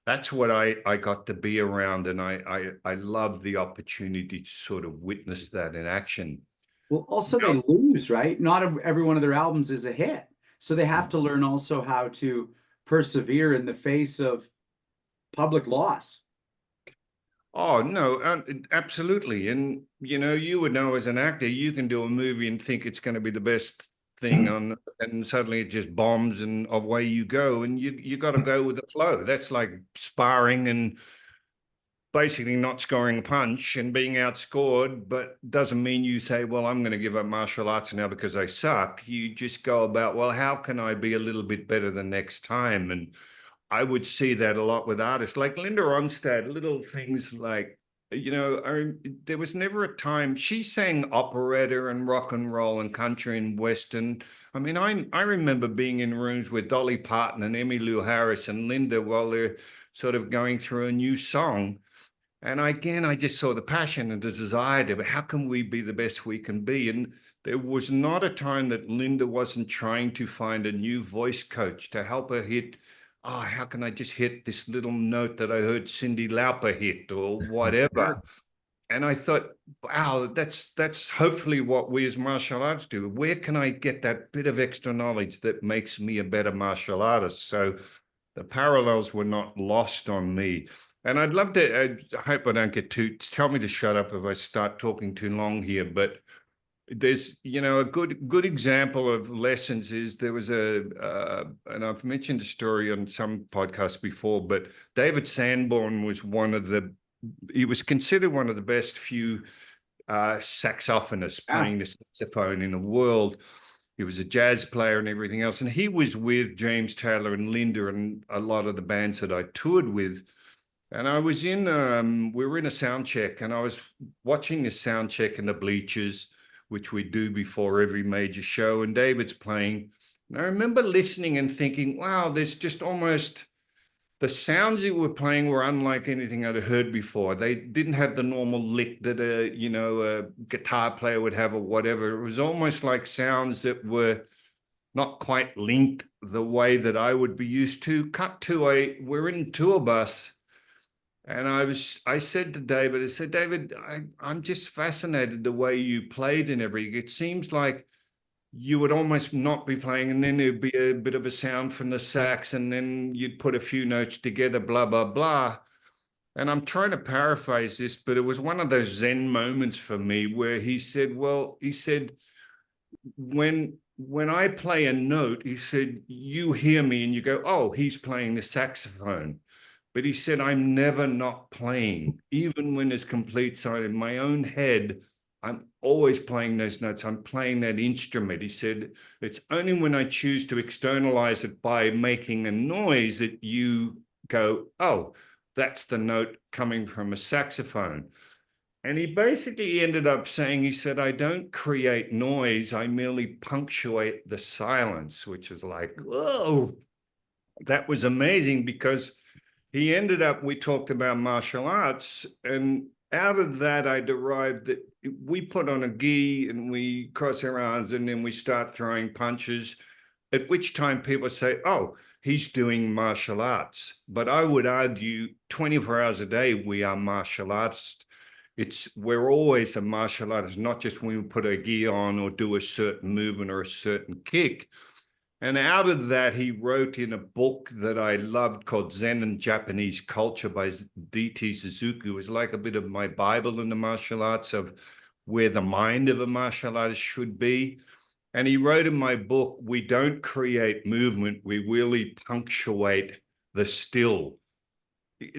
that's what I got to be around. And I love the opportunity to sort of witness that in action. Well, also they lose, right? Not every one of their albums is a hit. So they have to learn also how to persevere in the face of public loss. Oh, no, absolutely. And, you know, you would know as an actor, you can do a movie and think it's going to be the best thing on, and suddenly it just bombs and away you go. And you got to go with the flow. That's like sparring and basically not scoring a punch and being outscored, but doesn't mean you say, well, I'm going to give up martial arts now because I suck. You just go about, well, how can I be a little bit better the next time? And I would see that a lot with artists like Linda Ronstadt, little things like, you know, there was never a time she sang operetta and rock and roll and country and Western. I mean, I remember being in rooms with Dolly Parton and Emmylou Harris and Linda while they're sort of going through a new song. And again, I just saw the passion and the desire to, how can we be the best we can be? And there was not a time that Linda wasn't trying to find a new voice coach to help her hit, oh, how can I just hit this little note that I heard Cyndi Lauper hit or whatever? And I thought, wow, that's hopefully what we as martial arts do. Where can I get that bit of extra knowledge that makes me a better martial artist? So the parallels were not lost on me. And I'd love to, I hope I don't get tell me to shut up if I start talking too long here, but there's, a good example of lessons is there was and I've mentioned a story on some podcasts before, but David Sanborn was he was considered one of the best few saxophonists playing the saxophone in the world. He was a jazz player and everything else. And he was with James Taylor and Linda and a lot of the bands that I toured with. And I was we were in a sound check, and I was watching this sound check in the bleachers, which we do before every major show. And David's playing. And I remember listening and thinking, wow, there's just almost, the sounds he were playing were unlike anything I'd heard before. They didn't have the normal lick that a guitar player would have or whatever. It was almost like sounds that were not quite linked the way that I would be used to. We're in tour bus, and I said to David, David, I'm just fascinated the way you played and everything. It seems like you would almost not be playing, and then there'd be a bit of a sound from the sax, and then you'd put a few notes together, blah, blah, blah. And I'm trying to paraphrase this, but it was one of those Zen moments for me where he said, when I play a note, he said, you hear me and you go, oh, he's playing the saxophone. But he said, I'm never not playing, even when it's complete silence. In my own head, I'm always playing those notes. I'm playing that instrument. He said, it's only when I choose to externalize it by making a noise that you go, oh, that's the note coming from a saxophone. And he basically ended up saying, he said, I don't create noise. I merely punctuate the silence, which is like, whoa, that was amazing, because he ended up, we talked about martial arts, and out of that, I derived that we put on a gi and we cross our arms and then we start throwing punches, at which time people say, oh, he's doing martial arts. But I would argue 24 hours a day, we are martial artists. We're always a martial artist, not just when we put a gi on or do a certain movement or a certain kick. And out of that, he wrote in a book that I loved called Zen and Japanese Culture by D.T. Suzuki. It was like a bit of my Bible in the martial arts of where the mind of a martial artist should be. And he wrote in my book, we don't create movement, we really punctuate the still.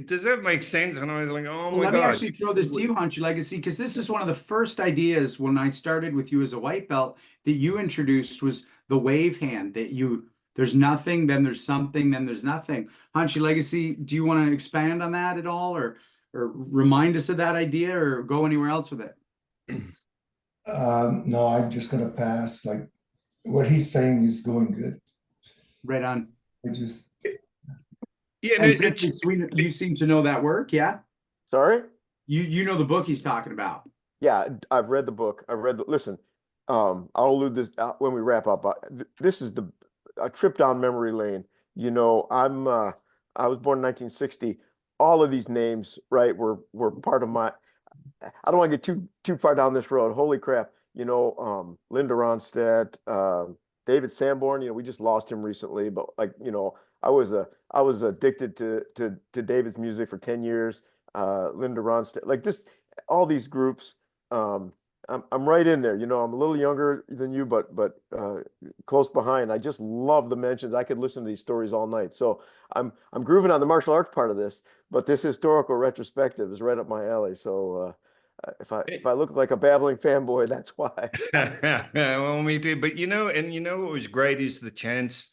Does that make sense? And I was like, oh my God. Let me actually throw this to you, Hunchy Legacy, because this is one of the first ideas when I started with you as a white belt that you introduced was the wave hand, that there's nothing, then there's something, then there's nothing. Hunchy Legacy, do you want to expand on that at all, or remind us of that idea, or go anywhere else with it? No, I'm just gonna pass. Like, what he's saying is going good. Right on. Yeah, and you seem to know that work, yeah? Sorry? You know the book he's talking about. Yeah, I've read the book. Listen, I'll allude this when we wrap up. This is a trip down memory lane. I was born in 1960. All of these names, right, were part of my. I don't want to get too far down this road. Holy crap! Linda Ronstadt, David Sanborn. We just lost him recently, but I was addicted to David's music for 10 years. Linda Ronstadt, like this, all these groups. I'm right in there. I'm a little younger than you, but close behind. I just love the mentions. I could listen to these stories all night. So I'm grooving on the martial arts part of this, but this historical retrоспective is right up my alley. So if I look like a babbling fanboy, that's why. Well, me too. But what was great is the chance.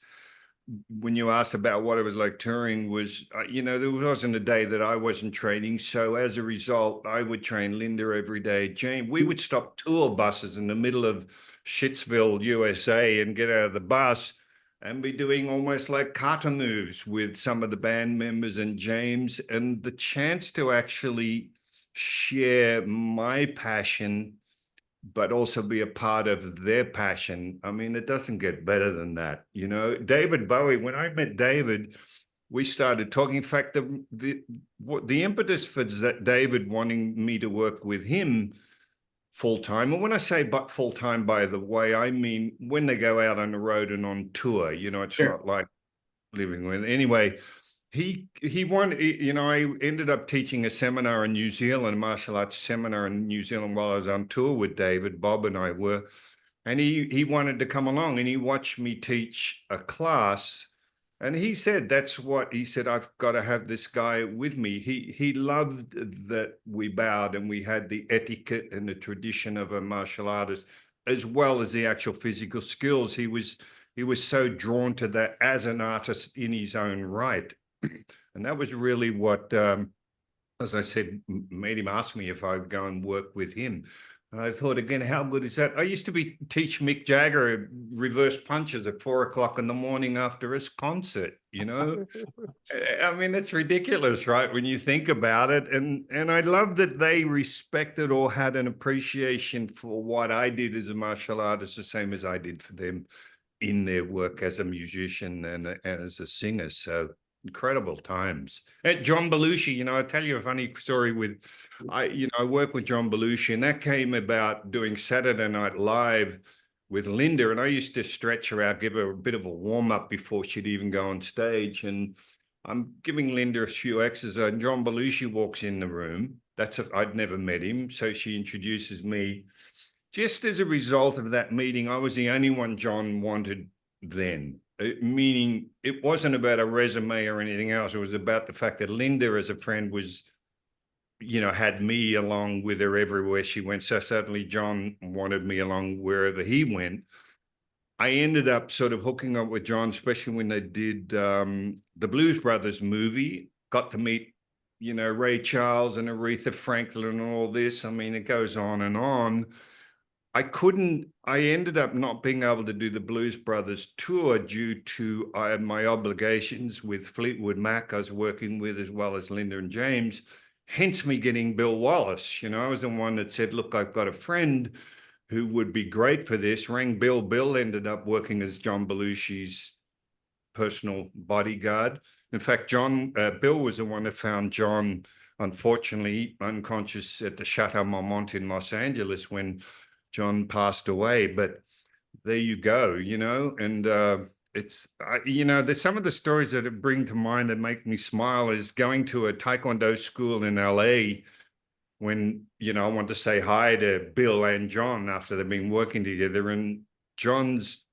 When you asked about what it was like touring was, there wasn't a day that I wasn't training. So as a result, I would train Linda every day. Jane, we would stop tour buses in the middle of Shittsville, USA, and get out of the bus and be doing almost like kata moves with some of the band members and James. And the chance to actually share my passion, but also be a part of their passion. I mean, it doesn't get better than that. David Bowie, when I met David, we started talking. In fact, the impetus for David wanting me to work with him full-time, and when I say full-time, by the way, I mean when they go out on the road and on tour, it's Sure. not like living with. Anyway, I ended up teaching a seminar in New Zealand, a martial arts seminar in New Zealand while I was on tour with David. Bob and I were, and he wanted to come along, and he watched me teach a class. And he said, I've got to have this guy with me. He loved that we bowed and we had the etiquette and the tradition of a martial artist, as well as the actual physical skills. He was so drawn to that as an artist in his own right. And that was really what, as I said, made him ask me if I'd go and work with him. And I thought, again, how good is that? I used to teach Mick Jagger reverse punches at 4 o'clock in the morning after his concert, I mean, it's ridiculous, right? When you think about it. And I love that they respected or had an appreciation for what I did as a martial artist, the same as I did for them in their work as a musician and as a singer. So incredible times. At John Belushi, I'll tell you a funny story I work with John Belushi, and that came about doing Saturday Night Live with Linda. And I used to stretch her out, give her a bit of a warm up before she'd even go on stage. And I'm giving Linda a few exercises, and John Belushi walks in the room. I'd never met him. So she introduces me. Just as a result of that meeting, I was the only one John wanted then. Meaning it wasn't about a resume or anything else. It was about the fact that Linda, as a friend, was, had me along with her everywhere she went. So certainly John wanted me along wherever he went. I ended up sort of hooking up with John, especially when they did the Blues Brothers movie. Got to meet, Ray Charles and Aretha Franklin and all this. I mean, it goes on and on. I ended up not being able to do the Blues Brothers tour due to my obligations with Fleetwood Mac I was working with, as well as Linda and James, hence me getting Bill Wallace. I was the one that said, look, I've got a friend who would be great for this. Rang Bill. Bill ended up working as John Belushi's personal bodyguard. In fact, Bill was the one that found John, unfortunately, unconscious at the Chateau Marmont in Los Angeles when John passed away. But there you go, and there's some of the stories that bring to mind that make me smile is going to a Taekwondo school in LA when, I want to say hi to Bill and John after they've been working together, and Bill's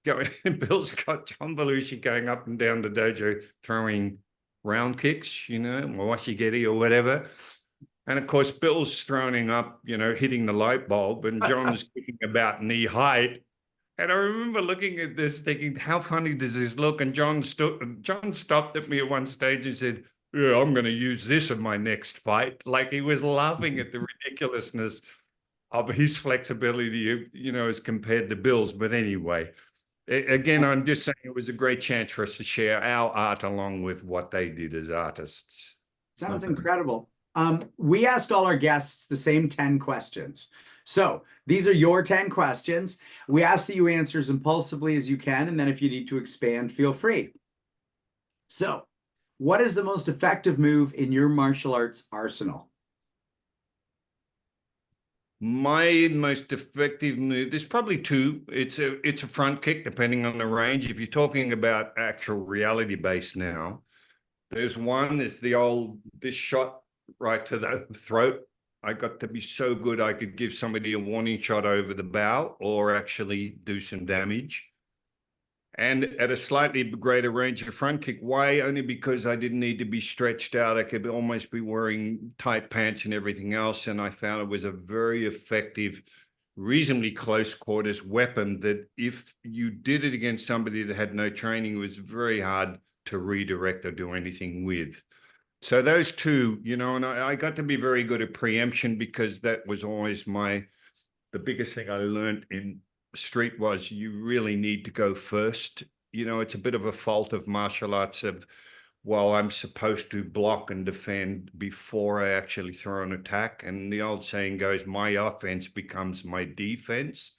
got John Belushi going up and down the dojo throwing round kicks, or washigiri or whatever. And of course, Bill's throwing up, hitting the light bulb, and John's kicking about knee height. And I remember looking at this thinking, how funny does this look? And John stopped at me at one stage and said, yeah, I'm going to use this in my next fight. Like he was laughing at the ridiculousness of his flexibility, as compared to Bill's. But anyway, again, I'm just saying it was a great chance for us to share our art along with what they did as artists. Sounds incredible. We asked all our guests the same 10 questions. So these are your 10 questions. We ask that you answer as impulsively as you can, and then if you need to expand, feel free. So, what is the most effective move in your martial arts arsenal? My most effective move, there's probably two. It's a front kick, depending on the range. If you're talking about actual reality base now, there's one, it's this shot right to the throat. I got to be so good I could give somebody a warning shot over the bow or actually do some damage. And at a slightly greater range of front kick. Why? Only because I didn't need to be stretched out. I could almost be wearing tight pants and everything else. And I found it was a very effective, reasonably close quarters weapon that if you did it against somebody that had no training, it was very hard to redirect or do anything with. So those two, and I got to be very good at preemption because that was always the biggest thing I learned in street was you really need to go first. It's a bit of a fault of martial arts of, well, I'm supposed to block and defend before I actually throw an attack. And the old saying goes, my offense becomes my defense.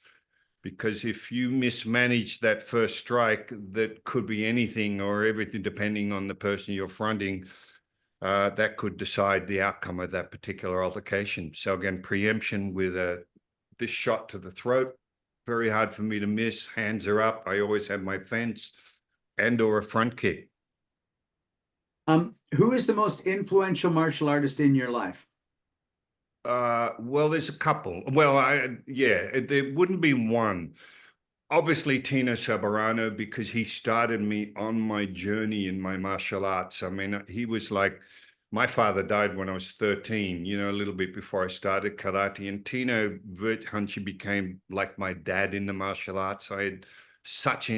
Because if you mismanage that first strike, that could be anything or everything, depending on the person you're fronting, that could decide the outcome of that particular altercation. So again, preemption with this shot to the throat, very hard for me to miss. Hands are up. I always have my fence. and or a front kick. Who is the most influential martial artist in your life? Well, there's a couple. Well, there wouldn't be one. Obviously, Tino Sabarano, because he started me on my journey in my martial arts. I mean, he was like, my father died when I was 13, a little bit before I started karate. And Tino Hanchi became like my dad in the martial arts. I had such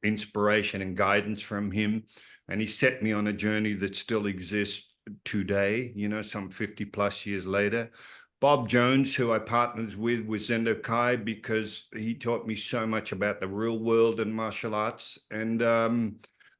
inspiration and guidance from him. And he set me on a journey that still exists today, some 50 plus years later. Bob Jones, who I partnered with Zendo Kai, because he taught me so much about the real world and martial arts. And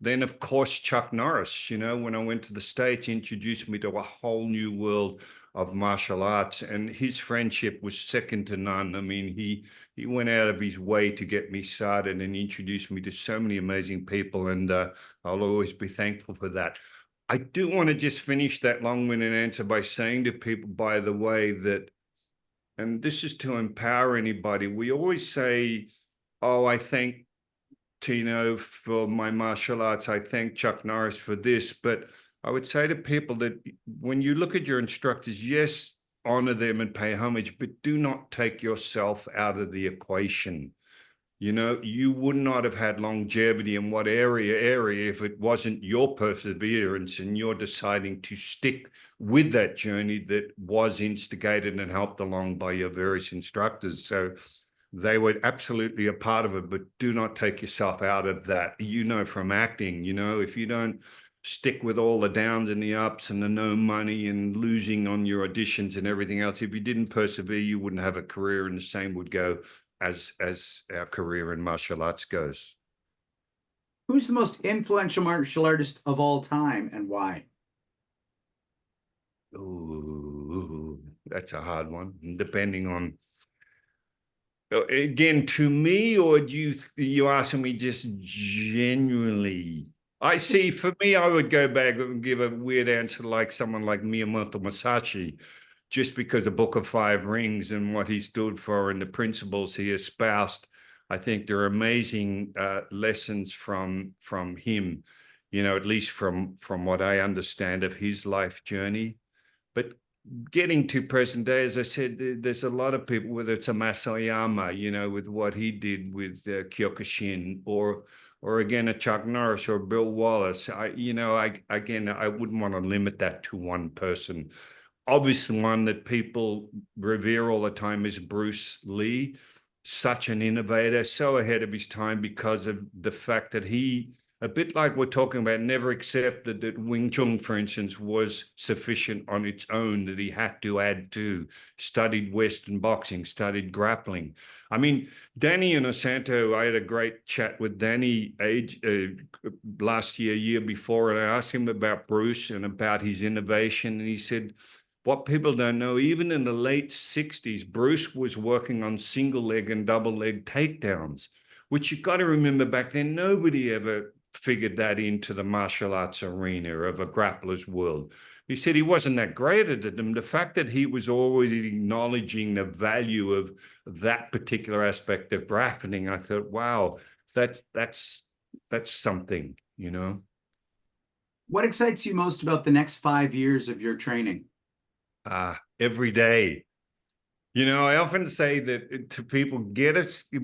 then, of course, Chuck Norris, when I went to the States, introduced me to a whole new world of martial arts. And his friendship was second to none. I mean, he went out of his way to get me started and introduced me to so many amazing people. And I'll always be thankful for that. I do want to just finish that long-winded answer by saying to people, by the way, that, and this is to empower anybody, we always say, oh, I thank Tino for my martial arts, I thank Chuck Norris for this, but I would say to people that when you look at your instructors, yes, honor them and pay homage, but do not take yourself out of the equation. You would not have had longevity in what area if it wasn't your perseverance and you're deciding to stick with that journey that was instigated and helped along by your various instructors. So they were absolutely a part of it, but do not take yourself out of that. From acting, if you don't stick with all the downs and the ups and the no money and losing on your auditions and everything else, if you didn't persevere, you wouldn't have a career, and the same would go as our career in martial arts goes. Who's the most influential martial artist of all time and why? Ooh, that's a hard one. Depending on, again, to me, or you asking me just genuinely? I see, for me, I would go back and give a weird answer like someone like Miyamoto Musashi, just because the Book of Five Rings and what he stood for and the principles he espoused. I think there are amazing lessons from him, at least from what I understand of his life journey. But getting to present day, as I said, there's a lot of people, whether it's a Masayama, with what he did with Kyokushin, or again, a Chuck Norris or Bill Wallace. I wouldn't want to limit that to one person. Obviously, one that people revere all the time is Bruce Lee, such an innovator, so ahead of his time because of the fact that he, a bit like we're talking about, never accepted that Wing Chun, for instance, was sufficient on its own, that he had to add to, studied Western boxing, studied grappling. I mean, Danny Inosanto, I had a great chat with Danny last year before, and I asked him about Bruce and about his innovation, and he said, what people don't know, even in the late 60s, Bruce was working on single leg and double leg takedowns, which you've got to remember back then, nobody ever figured that into the martial arts arena of a grappler's world. He said he wasn't that great at them. The fact that he was always acknowledging the value of that particular aspect of grappling, I thought, wow, that's something, What excites you most about the next 5 years of your training? Every day. I often say that to people,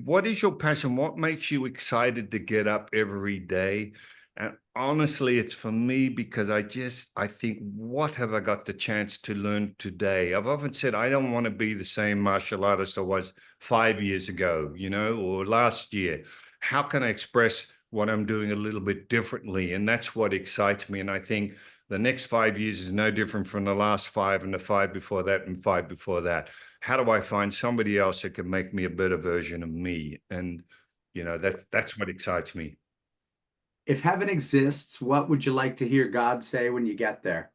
what is your passion? What makes you excited to get up every day? And honestly, it's for me because I think, what have I got the chance to learn today? I've often said, I don't want to be the same martial artist I was 5 years ago, or last year. How can I express what I'm doing a little bit differently? And that's what excites me. And I think the next 5 years is no different from the last 5 and the 5 before that and 5 before that. How do I find somebody else that can make me a better version of me? And, that's what excites me. If heaven exists, what would you like to hear God say when you get there?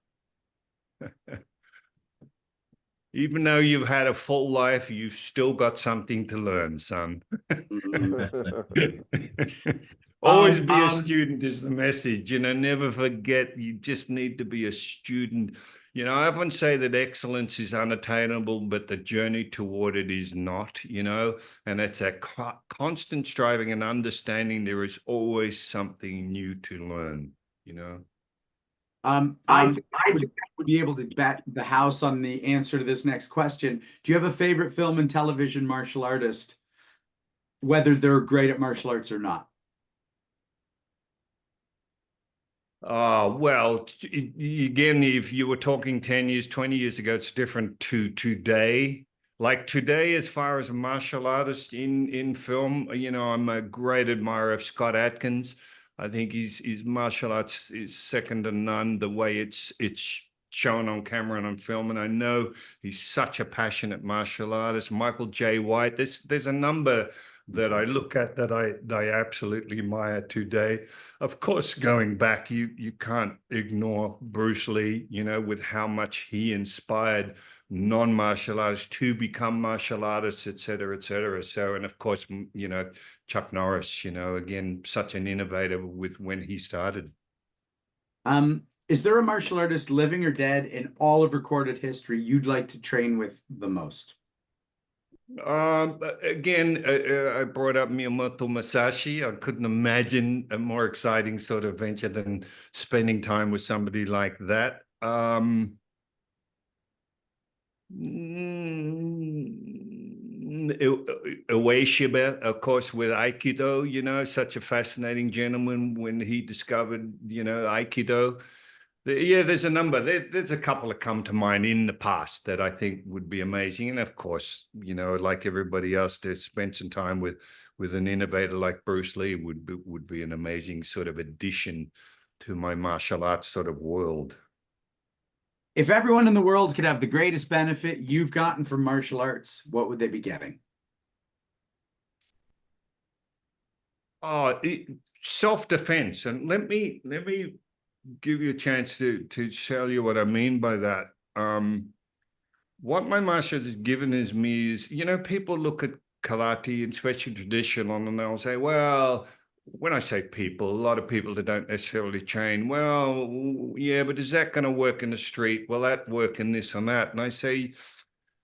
Even though you've had a full life, you've still got something to learn, son. Always be a student is the message, never forget, you just need to be a student. I often say that excellence is unattainable, but the journey toward it is not, and it's a constant striving and understanding there is always something new to learn, I would be able to bet the house on the answer to this next question. Do you have a favorite film and television martial artist, whether they're great at martial arts or not? Well, again, if you were talking 10 years, 20 years ago, it's different to today. Like today, as far as a martial artist in film, I'm a great admirer of Scott Adkins. I think his martial arts is second to none, the way it's shown on camera and on film. And I know he's such a passionate martial artist. Michael J. White, there's a number that I look at that I absolutely admire today. Of course, going back, you can't ignore Bruce Lee, with how much he inspired non-martial artists to become martial artists, et cetera, et cetera. So, and of course, Chuck Norris, again, such an innovator with when he started. Is there a martial artist, living or dead, in all of recorded history you'd like to train with the most? Again, I brought up Miyamoto Masashi. I couldn't imagine a more exciting sort of venture than spending time with somebody like that. Ueshiba, of course, with Aikido, such a fascinating gentleman when he discovered, Aikido. Yeah, there's a number. There's a couple that come to mind in the past that I think would be amazing. And of course, like everybody else, to spend some time with an innovator like Bruce Lee would be an amazing sort of addition to my martial arts sort of world. If everyone in the world could have the greatest benefit you've gotten from martial arts, what would they be getting? Self-defense. And let me give you a chance to tell you what I mean by that. What my martial arts has given me is, people look at karate and especially traditional, and they'll say, well, when I say people, a lot of people that don't necessarily train, well, yeah, but is that going to work in the street? Will that work in this and that? And I say,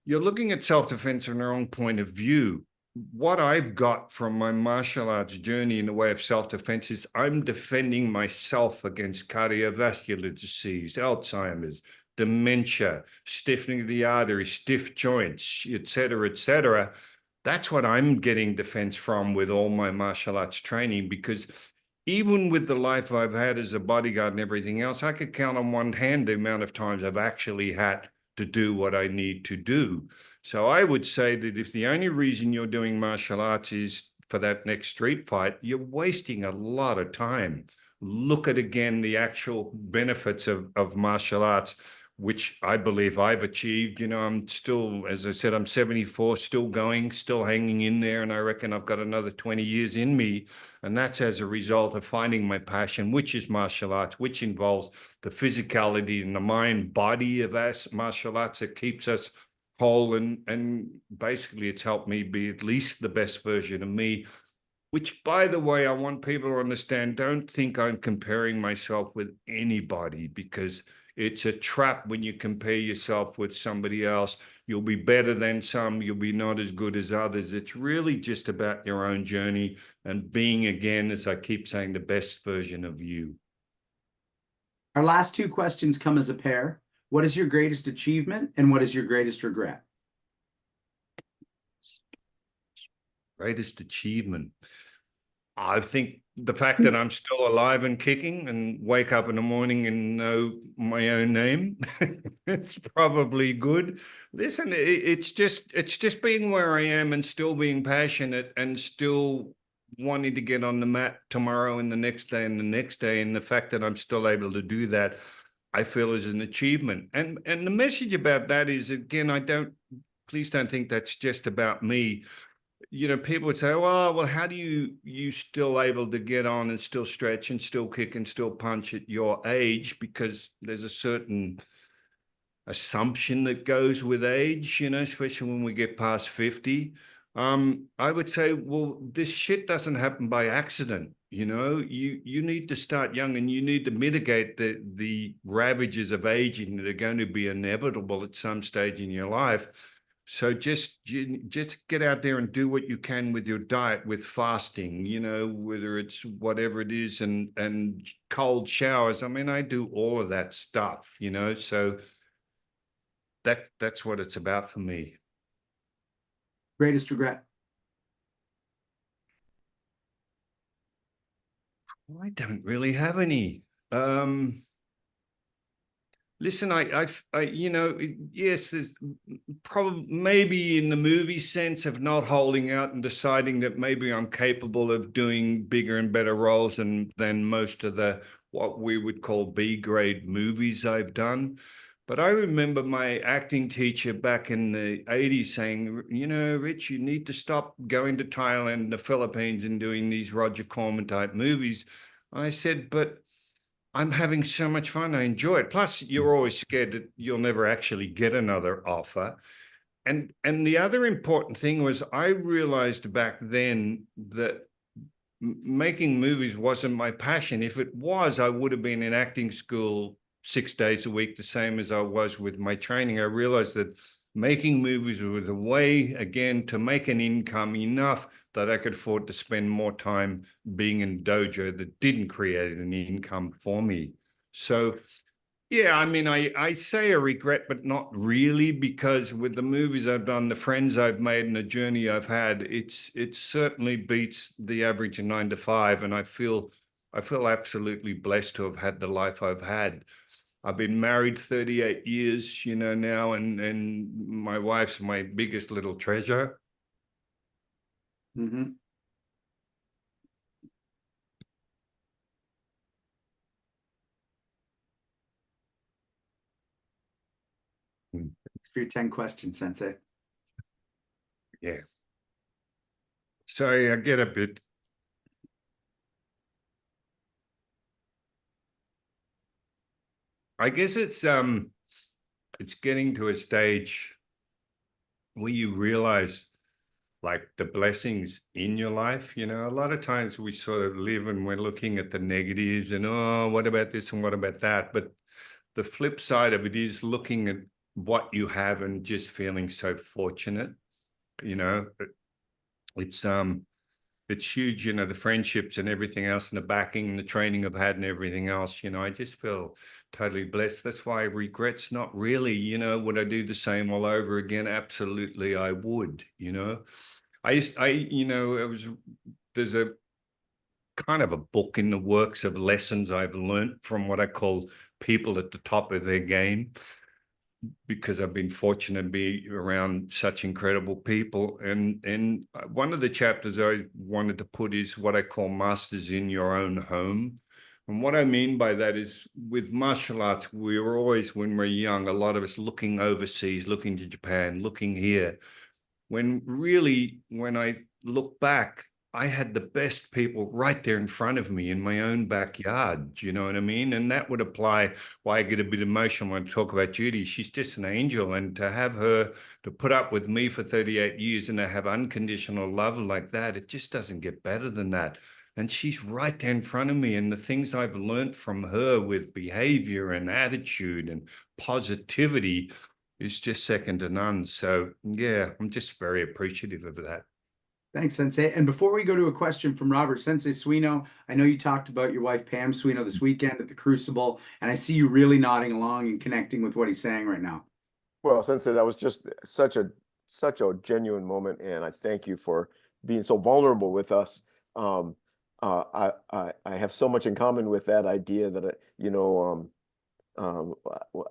you're looking at self-defense from the wrong point of view. What I've got from my martial arts journey in the way of self-defense is I'm defending myself against cardiovascular disease, Alzheimer's, dementia, stiffening of the artery, stiff joints, et cetera, et cetera. That's what I'm getting defense from with all my martial arts training, because even with the life I've had as a bodyguard and everything else, I could count on one hand the amount of times I've actually had to do what I need to do. So I would say that if the only reason you're doing martial arts is for that next street fight, you're wasting a lot of time. Look at, again, the actual benefits of martial arts, which I believe I've achieved. I'm still, as I said, I'm 74, still going, still hanging in there. And I reckon I've got another 20 years in me. And that's as a result of finding my passion, which is martial arts, which involves the physicality and the mind body of us martial arts that keeps us whole. And basically it's helped me be at least the best version of me, which, by the way, I want people to understand, don't think I'm comparing myself with anybody, because it's a trap when you compare yourself with somebody else. You'll be better than some, you'll be not as good as others. It's really just about your own journey and being, again, as I keep saying, the best version of you. Our last two questions come as a pair. What is your greatest achievement and what is your greatest regret? Greatest achievement. I think the fact that I'm still alive and kicking and wake up in the morning and know my own name, it's probably good. Listen, it's just being where I am and still being passionate and still wanting to get on the mat tomorrow and the next day and the next day. And the fact that I'm still able to do that, I feel is an achievement. And the message about that is, again, please don't think that's just about me. People would say, well, how do you still able to get on and still stretch and still kick and still punch at your age? Because there's a certain assumption that goes with age, especially when we get past 50. I would say, well, this shit doesn't happen by accident. You know, you need to start young, and you need to mitigate the ravages of aging that are going to be inevitable at some stage in your life. So just get out there and do what you can with your diet, with fasting, you know, whether it's whatever it is, and cold showers. I mean, I do all of that stuff, you know, so that's what it's about for me. Greatest regret? I don't really have any. Listen, you know, yes, there's probably maybe in the movie sense of not holding out and deciding that maybe I'm capable of doing bigger and better roles than most of the what we would call B-grade movies I've done. But I remember my acting teacher back in the 80s saying, you know, Rich, you need to stop going to Thailand and the Philippines and doing these Roger Corman type movies. I said, but I'm having so much fun. I enjoy it. Plus, you're always scared that you'll never actually get another offer. And the other important thing was I realized back then that making movies wasn't my passion. If it was, I would have been in acting school 6 days a week, the same as I was with my training. I realized that making movies was a way, again, to make an income enough that I could afford to spend more time being in dojo that didn't create an income for me. So, yeah, I mean, I say a regret, but not really, because with the movies I've done, the friends I've made, and the journey I've had, it certainly beats the average 9 to 5, and I feel absolutely blessed to have had the life I've had. I've been married 38 years, you know, now, and my wife's my biggest little treasure. Mm-hmm. For your 10 questions, Sensei. Yeah. Sorry, I get a bit. I guess it's getting to a stage where you realize like the blessings in your life. You know, a lot of times we sort of live and we're looking at the negatives and, oh, what about this and what about that? But the flip side of it is looking at what you have and just feeling so fortunate. You know, it's huge, you know, the friendships and everything else and the backing and the training I've had and everything else, you know, I just feel totally blessed. That's why regrets, not really, you know, would I do the same all over again? Absolutely, I would, you know. You know, there's a kind of a book in the works of lessons I've learned from what I call people at the top of their game, because I've been fortunate to be around such incredible people. And one of the chapters I wanted to put is what I call masters in your own home. And what I mean by that is with martial arts, we were always, when we're young, a lot of us looking overseas, looking to Japan, looking here. When really, when I look back, I had the best people right there in front of me in my own backyard. Do you know what I mean? And that would apply why I get a bit emotional when I talk about Judy. She's just an angel. And to have her to put up with me for 38 years and to have unconditional love like that, it just doesn't get better than that. And she's right there in front of me. And the things I've learned from her with behavior and attitude and positivity is just second to none. So yeah, I'm just very appreciative of that. Thanks, Sensei. And before we go to a question from Robert, Sensei Suino, I know you talked about your wife, Pam Suino, this weekend at the Crucible, and I see you really nodding along and connecting with what he's saying right now. Well, Sensei, that was just such a genuine moment, and I thank you for being so vulnerable with us. I have so much in common with that idea that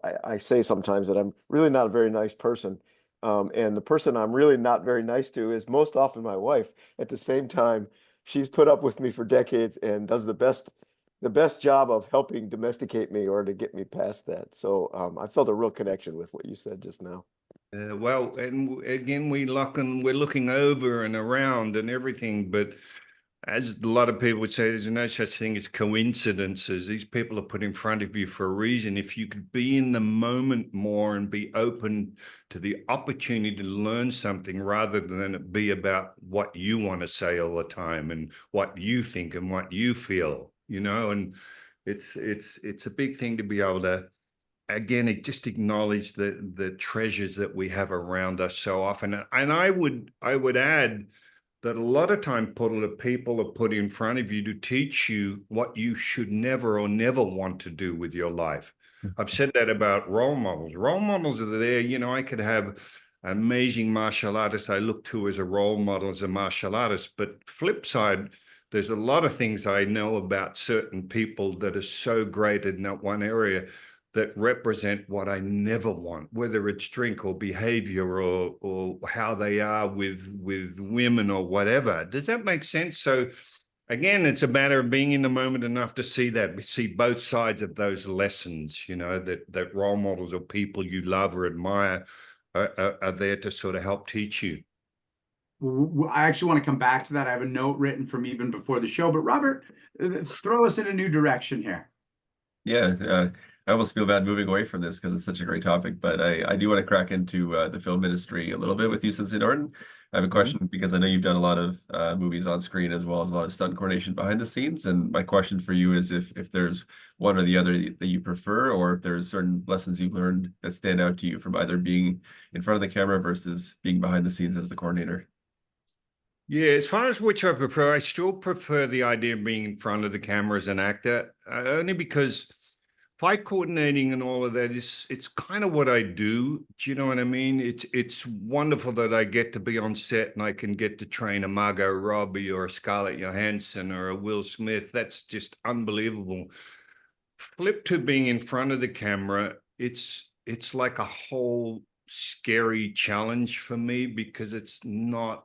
I say sometimes that I'm really not a very nice person. And the person I'm really not very nice to is most often my wife. At the same time, she's put up with me for decades and does the best job of helping domesticate me or to get me past that. So I felt a real connection with what you said just now. Well, and again, we're looking over and around and everything, but as a lot of people would say, there's no such thing as coincidences. These people are put in front of you for a reason. If you could be in the moment more and be open to the opportunity to learn something rather than it be about what you want to say all the time and what you think and what you feel, and it's a big thing to be able to, again, it just acknowledge the treasures that we have around us so often. And I would add that a lot of time people are put in front of you to teach you what you should never or never want to do with your life. I've said that about role models. Role models are there. I could have an amazing martial artist I look to as a role model, as a martial artist. But flip side, there's a lot of things I know about certain people that are so great in that one area that represent what I never want, whether it's drink or behavior or how they are with women or whatever. Does that make sense? So again, it's a matter of being in the moment enough to see that. We see both sides of those lessons, that role models or people you love or admire are there to sort of help teach you. I actually want to come back to that. I have a note written from even before the show, but Robert, throw us in a new direction here. Yeah, I almost feel bad moving away from this because it's such a great topic, but I do want to crack into the film industry a little bit with you, Sensei Norton. I have a question because I know you've done a lot of movies on screen as well as a lot of stunt coordination behind the scenes. And my question for you is if there's one or the other that you prefer, or if there's certain lessons you've learned that stand out to you from either being in front of the camera versus being behind the scenes as the coordinator. Yeah, as far as which I prefer, I still prefer the idea of being in front of the camera as an actor, only because fight coordinating and all of that it's kind of what I do. Do you know what I mean? It's wonderful that I get to be on set and I can get to train a Margot Robbie or a Scarlett Johansson or a Will Smith. That's just unbelievable. Flip to being in front of the camera, it's like a whole scary challenge for me because it's not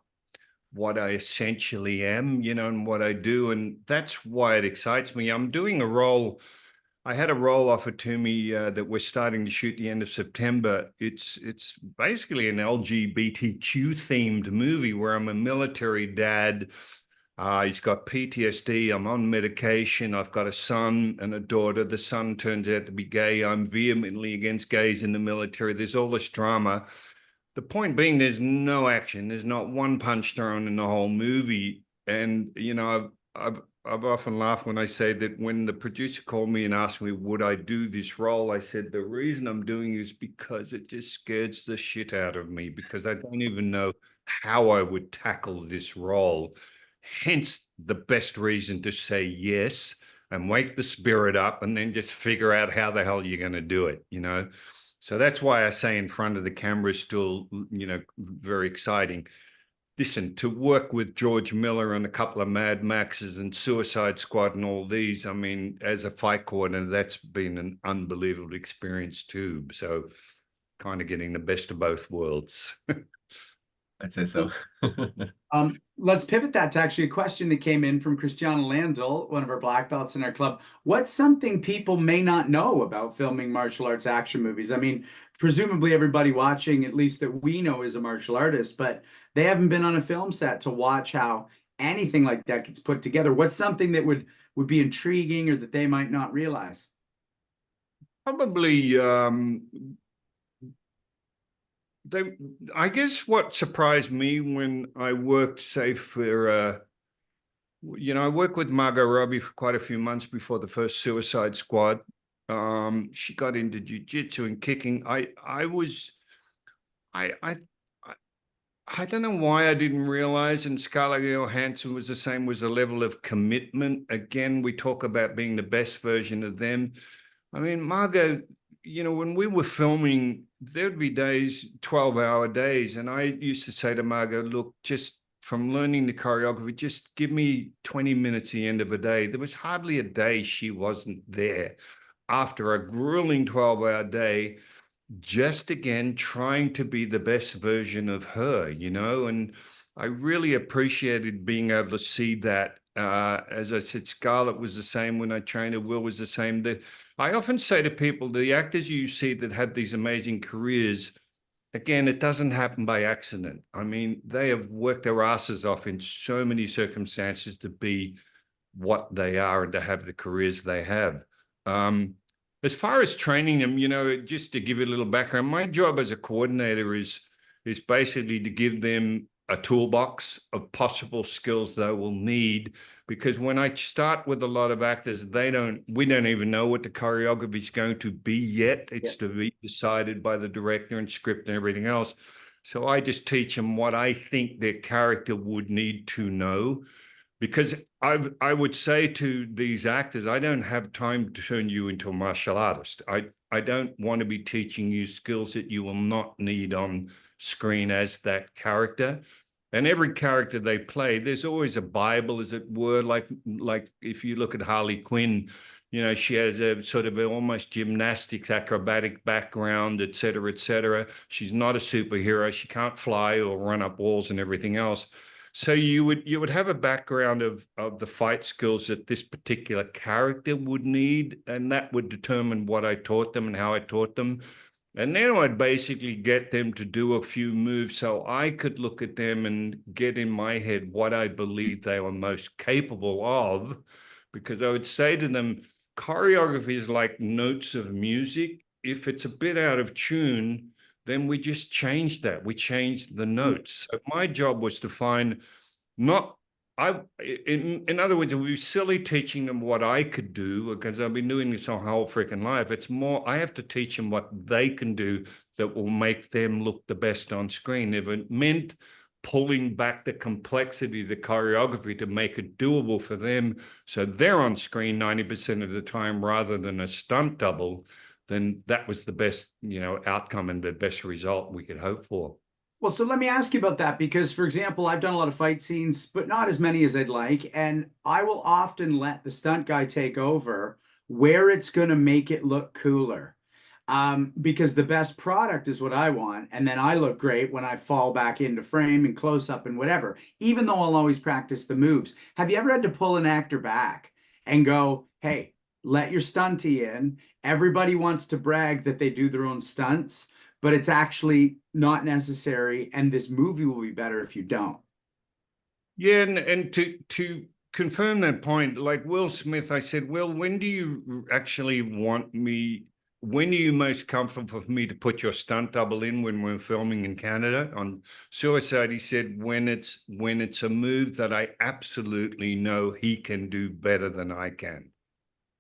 what I essentially am, and what I do. And that's why it excites me. I'm doing a role. I had a role offered to me that we're starting to shoot the end of September. It's basically an LGBTQ themed movie where I'm a military dad. He's got PTSD. I'm on medication. I've got a son and a daughter. The son turns out to be gay. I'm vehemently against gays in the military. There's all this drama. The point being, there's no action. There's not one punch thrown in the whole movie. And, I've often laughed when I say that when the producer called me and asked me, would I do this role? I said, the reason I'm doing it is because it just scares the shit out of me because I don't even know how I would tackle this role. Hence the best reason to say yes and wake the spirit up and then just figure out how the hell you're going to do it, So that's why I say in front of the camera is still, very exciting. Listen, to work with George Miller and a couple of Mad Maxes and Suicide Squad and all these, I mean, as a fight coordinator, that's been an unbelievable experience too. So kind of getting the best of both worlds. I'd say so. Let's pivot that to actually a question that came in from Christiana Landl, one of our black belts in our club. What's something people may not know about filming martial arts action movies? I mean, presumably everybody watching, at least that we know, is a martial artist, but they haven't been on a film set to watch how anything like that gets put together. What's something that would be intriguing or that they might not realize? Probably, I guess what surprised me when I worked, say, for, I worked with Margot Robbie for quite a few months before the first Suicide Squad. She got into jiu-jitsu and kicking. I don't know why I didn't realize, and Scarlett Johansson was the same, was a level of commitment. Again, we talk about being the best version of them. I mean, Margot, when we were filming, there'd be days, 12-hour days. And I used to say to Margot, look, just from learning the choreography, just give me 20 minutes at the end of a day. There was hardly a day she wasn't there after a grueling 12-hour day, just again, trying to be the best version of her, and I really appreciated being able to see that. As I said, Scarlett was the same when I trained her. Will was the same. I often say to people, the actors you see that have these amazing careers, again, it doesn't happen by accident. I mean, they have worked their asses off in so many circumstances to be what they are and to have the careers they have. As far as training them, you know, just to give you a little background, my job as a coordinator is basically to give them a toolbox of possible skills they will need, because when I start with a lot of actors, we don't even know what the choreography is going to be yet. It's to be decided by the director and script and everything else. So I just teach them what I think their character would need to know. Because I would say to these actors, I don't have time to turn you into a martial artist. I don't want to be teaching you skills that you will not need on screen as that character. And every character they play, there's always a Bible, as it were. Like if you look at Harley Quinn, you know, she has a sort of almost gymnastics, acrobatic background, et cetera, et cetera. She's not a superhero. She can't fly or run up walls and everything else. So you would have a background of the fight skills that this particular character would need, and that would determine what I taught them and how I taught them. And then I'd basically get them to do a few moves so I could look at them and get in my head what I believed they were most capable of, because I would say to them, choreography is like notes of music. If it's a bit out of tune, then we just changed that. We changed the notes. So my job was to find in other words, it would be silly teaching them what I could do, because I've been doing this my whole freaking life. It's more, I have to teach them what they can do that will make them look the best on screen. If it meant pulling back the complexity of the choreography to make it doable for them, so they're on screen 90% of the time rather than a stunt double, then that was the best, you know, outcome and the best result we could hope for. Well, so let me ask you about that, because, for example, I've done a lot of fight scenes, but not as many as I'd like. And I will often let the stunt guy take over where it's going to make it look cooler. Because the best product is what I want. And then I look great when I fall back into frame and close up and whatever, even though I'll always practice the moves. Have you ever had to pull an actor back and go, hey, let your stunty in? Everybody wants to brag that they do their own stunts, but it's actually not necessary. And this movie will be better if you don't. Yeah. And to confirm that point, like Will Smith, I said, Will, when do you actually want me? When are you most comfortable for me to put your stunt double in when we're filming in Canada on Suicide? He said, when it's a move that I absolutely know he can do better than I can.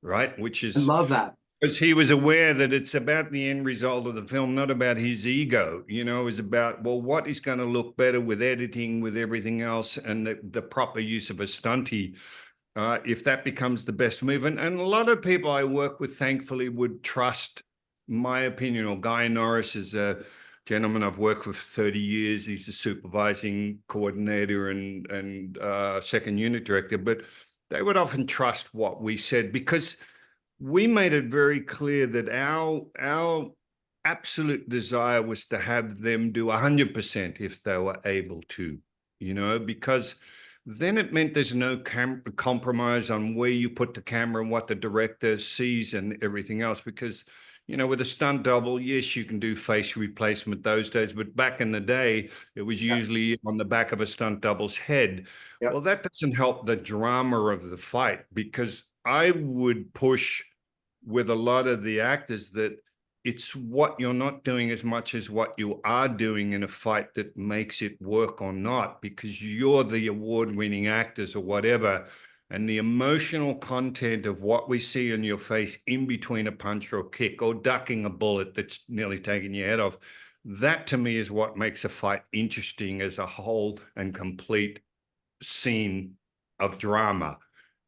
Right. Which is, I love that. Because he was aware that it's about the end result of the film, not about his ego. You know, it's about, well, what is going to look better with editing, with everything else, and the proper use of a stunty. If that becomes the best move. And a lot of people I work with, thankfully, would trust my opinion. Or Guy Norris is a gentleman I've worked with for 30 years. He's a supervising coordinator and second unit director. But they would often trust what we said, because we made it very clear that our absolute desire was to have them do 100% if they were able to, you know, because then it meant there's no compromise on where you put the camera and what the director sees and everything else. Because, you know, with a stunt double, yes, you can do face replacement those days, but back in the day, it was usually on the back of a stunt double's head. Yep. Well, that doesn't help the drama of the fight, because I would push with a lot of the actors that it's what you're not doing as much as what you are doing in a fight that makes it work or not, because you're the award-winning actors or whatever. And the emotional content of what we see on your face in between a punch or a kick or ducking a bullet that's nearly taking your head off, that to me is what makes a fight interesting as a whole and complete scene of drama.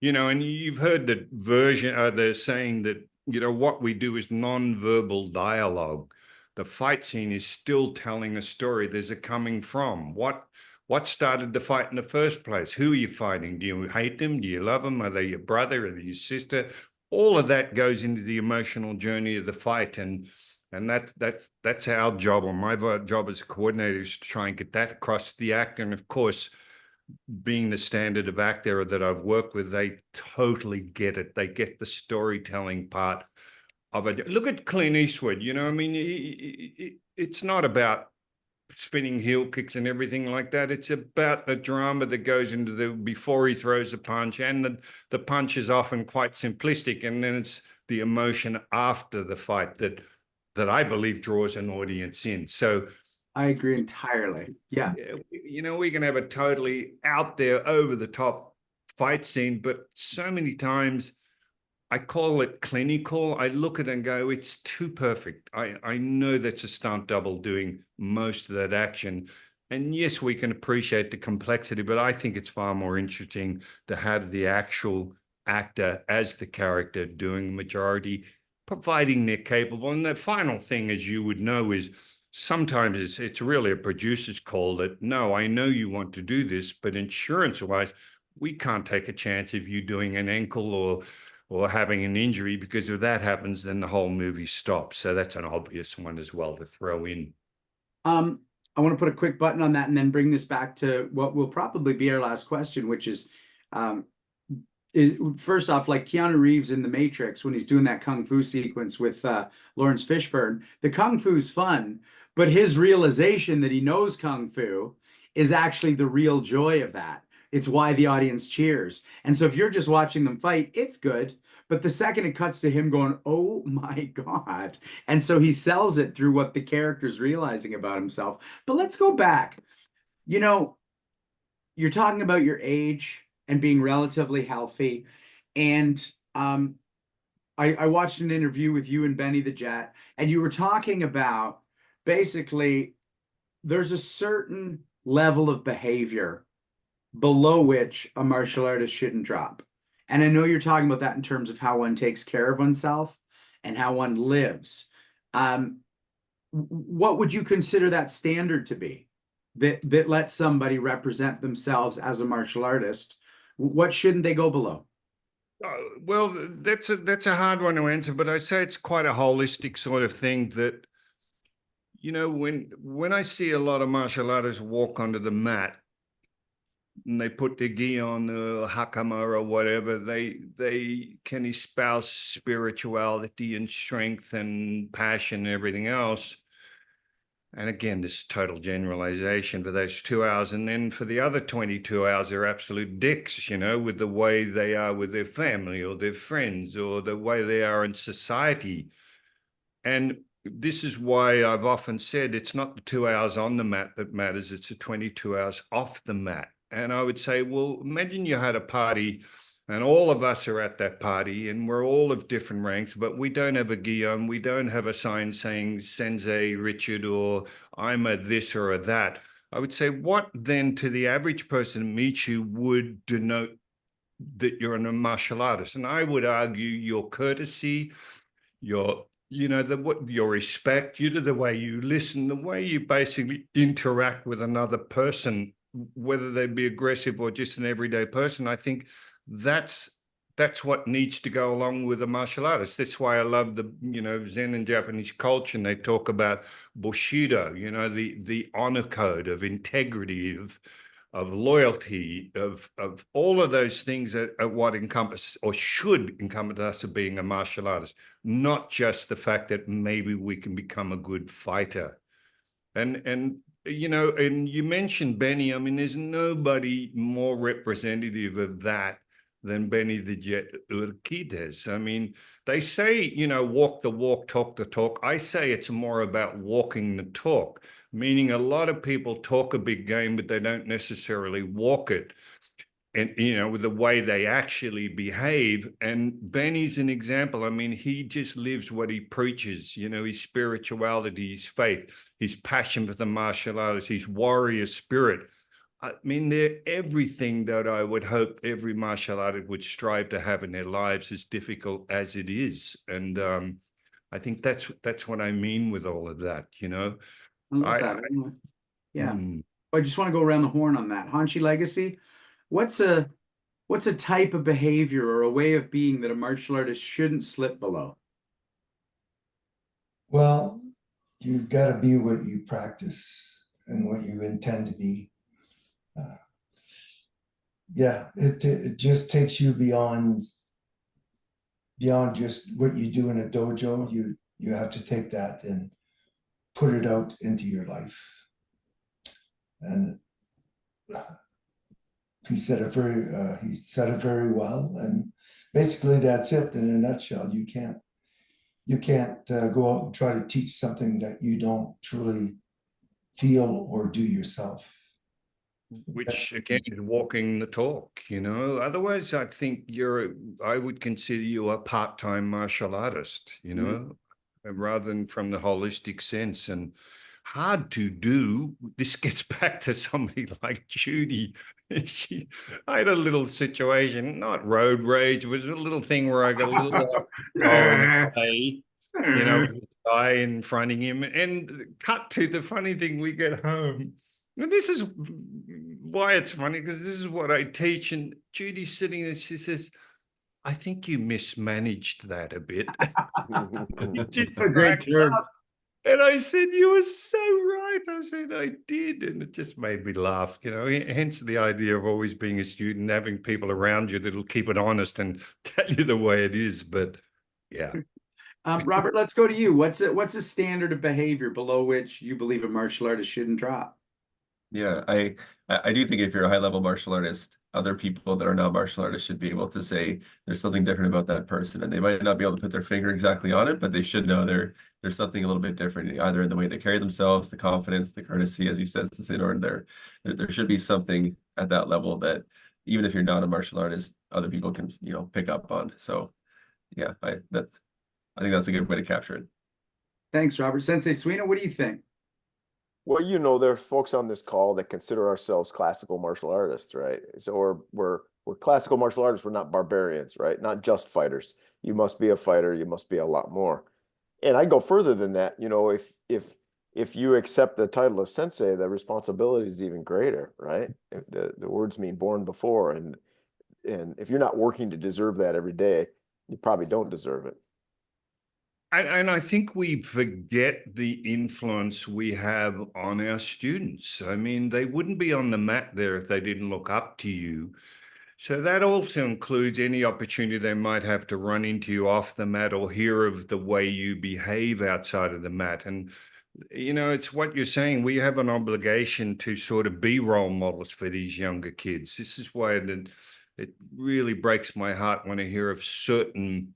You know, and you've heard the version, the saying that, you know, what we do is non-verbal dialogue. The fight scene is still telling a story. There's a coming from. What started the fight in the first place? Who are you fighting? Do you hate them? Do you love them? Are they your brother? Are they your sister? All of that goes into the emotional journey of the fight. And that's our job, or my job as a coordinator, is to try and get that across to the actor. And of course, being the standard of actor that I've worked with, they totally get it. They get the storytelling part of it. Look at Clint Eastwood. You know, I mean, it's not about spinning heel kicks and everything like that. It's about the drama that goes into the before he throws a punch, and the punch is often quite simplistic, and then it's the emotion after the fight that I believe draws an audience in. So I agree entirely. Yeah. you know, we can have a totally out there, over the top fight scene, but so many times I call it clinical. I look at it and go, it's too perfect. I know that's a stunt double doing most of that action. And yes, we can appreciate the complexity, but I think it's far more interesting to have the actual actor as the character doing the majority, providing they're capable. And the final thing, as you would know, is sometimes it's really a producer's call that, no, I know you want to do this, but insurance-wise, we can't take a chance of you doing an ankle or having an injury, because if that happens, then the whole movie stops. So that's an obvious one as well to throw in. I want to put a quick button on that and then bring this back to what will probably be our last question, which is first off, like Keanu Reeves in The Matrix, when he's doing that Kung Fu sequence with Lawrence Fishburne, the Kung Fu's fun, but his realization that he knows Kung Fu is actually the real joy of that. It's why the audience cheers. And so if you're just watching them fight, it's good. But the second it cuts to him going, oh my God. And so he sells it through what the character's realizing about himself. But let's go back. You know, you're talking about your age and being relatively healthy. And I watched an interview with you and Benny the Jet, and you were talking about basically there's a certain level of behavior below which a martial artist shouldn't drop. And I know you're talking about that in terms of how one takes care of oneself and how one lives. What would you consider that standard to be that lets somebody represent themselves as a martial artist? What shouldn't they go below? Well, that's a hard one to answer, but I say it's quite a holistic sort of thing that, you know, when I see a lot of martial artists walk onto the mat and they put their gi on, the hakama or whatever, they can espouse spirituality and strength and passion and everything else. And again, this total generalization for those 2 hours. And then for the other 22 hours, they're absolute dicks, you know, with the way they are with their family or their friends or the way they are in society. And this is why I've often said it's not the 2 hours on the mat that matters, it's the 22 hours off the mat. And I would say, well, imagine you had a party and all of us are at that party and we're all of different ranks, but we don't have a gi on, we don't have a sign saying Sensei Richard or I'm a this or a that. I would say, what then to the average person who meets you would denote that you're a martial artist? And I would argue your courtesy, your your respect, the way you listen, the way you basically interact with another person, whether they be aggressive or just an everyday person. I think that's what needs to go along with a martial artist. That's why I love the, Zen and Japanese culture, and they talk about Bushido, the honor code of integrity, of loyalty, of all of those things that are what encompass or should encompass us of being a martial artist, not just the fact that maybe we can become a good fighter. And you mentioned Benny. I mean, there's nobody more representative of that than Benny the Jet Urquidez. I mean, they say, walk the walk, talk the talk. I say it's more about walking the talk, meaning a lot of people talk a big game, but they don't necessarily walk it. And, with the way they actually behave. And Benny's an example. I mean, he just lives what he preaches, his spirituality, his faith, his passion for the martial arts, his warrior spirit. I mean, they're everything that I would hope every martial artist would strive to have in their lives, as difficult as it is. And I think that's what I mean with all of that, I love that. Yeah. I just want to go around the horn on that. Hanshi Legacy, what's a type of behavior or a way of being that a martial artist shouldn't slip below? Well, you've got to be what you practice and what you intend to be. It just takes you beyond just what you do in a dojo. You have to take that and put it out into your life. And he said it very well. And basically that's it in a nutshell. You can't go out and try to teach something that you don't truly feel or do yourself. Which again is walking the talk, you know. Otherwise, I think I would consider you a part-time martial artist, you know, rather than from the holistic sense. And hard to do. This gets back to somebody like Judy. I had a little situation, not road rage, it was a little thing where I got a little you know, with the guy in front of him, and cut to the funny thing, we get home. And this is why it's funny, because this is what I teach. And Judy's sitting there, she says, I think you mismanaged that a bit. Just a great term. And I said, you were so right. I said, I did. And it just made me laugh, you know, hence the idea of always being a student, having people around you that'll keep it honest and tell you the way it is. But yeah. Robert, let's go to you. What's a standard of behavior below which you believe a martial artist shouldn't drop? Yeah, I do think if you're a high level martial artist, other people that are not martial artists should be able to say there's something different about that person, and they might not be able to put their finger exactly on it, but they should know there's something a little bit different, either in the way they carry themselves, the confidence, the courtesy, as you said, Sensei Norton, there should be something at that level that even if you're not a martial artist, other people can, you know, pick up on. So yeah, I think that's a good way to capture it. Thanks, Robert. Sensei Suino, what do you think? Well, you know, there are folks on this call that consider ourselves classical martial artists, right? So we're classical martial artists. We're not barbarians, right? Not just fighters. You must be a fighter. You must be a lot more. And I go further than that. You know, if you accept the title of sensei, the responsibility is even greater, right? The words mean born before, and if you're not working to deserve that every day, you probably don't deserve it. And I think we forget the influence we have on our students. I mean, they wouldn't be on the mat there if they didn't look up to you. So that also includes any opportunity they might have to run into you off the mat or hear of the way you behave outside of the mat. And, you know, it's what you're saying. We have an obligation to sort of be role models for these younger kids. This is why it really breaks my heart when I hear of certain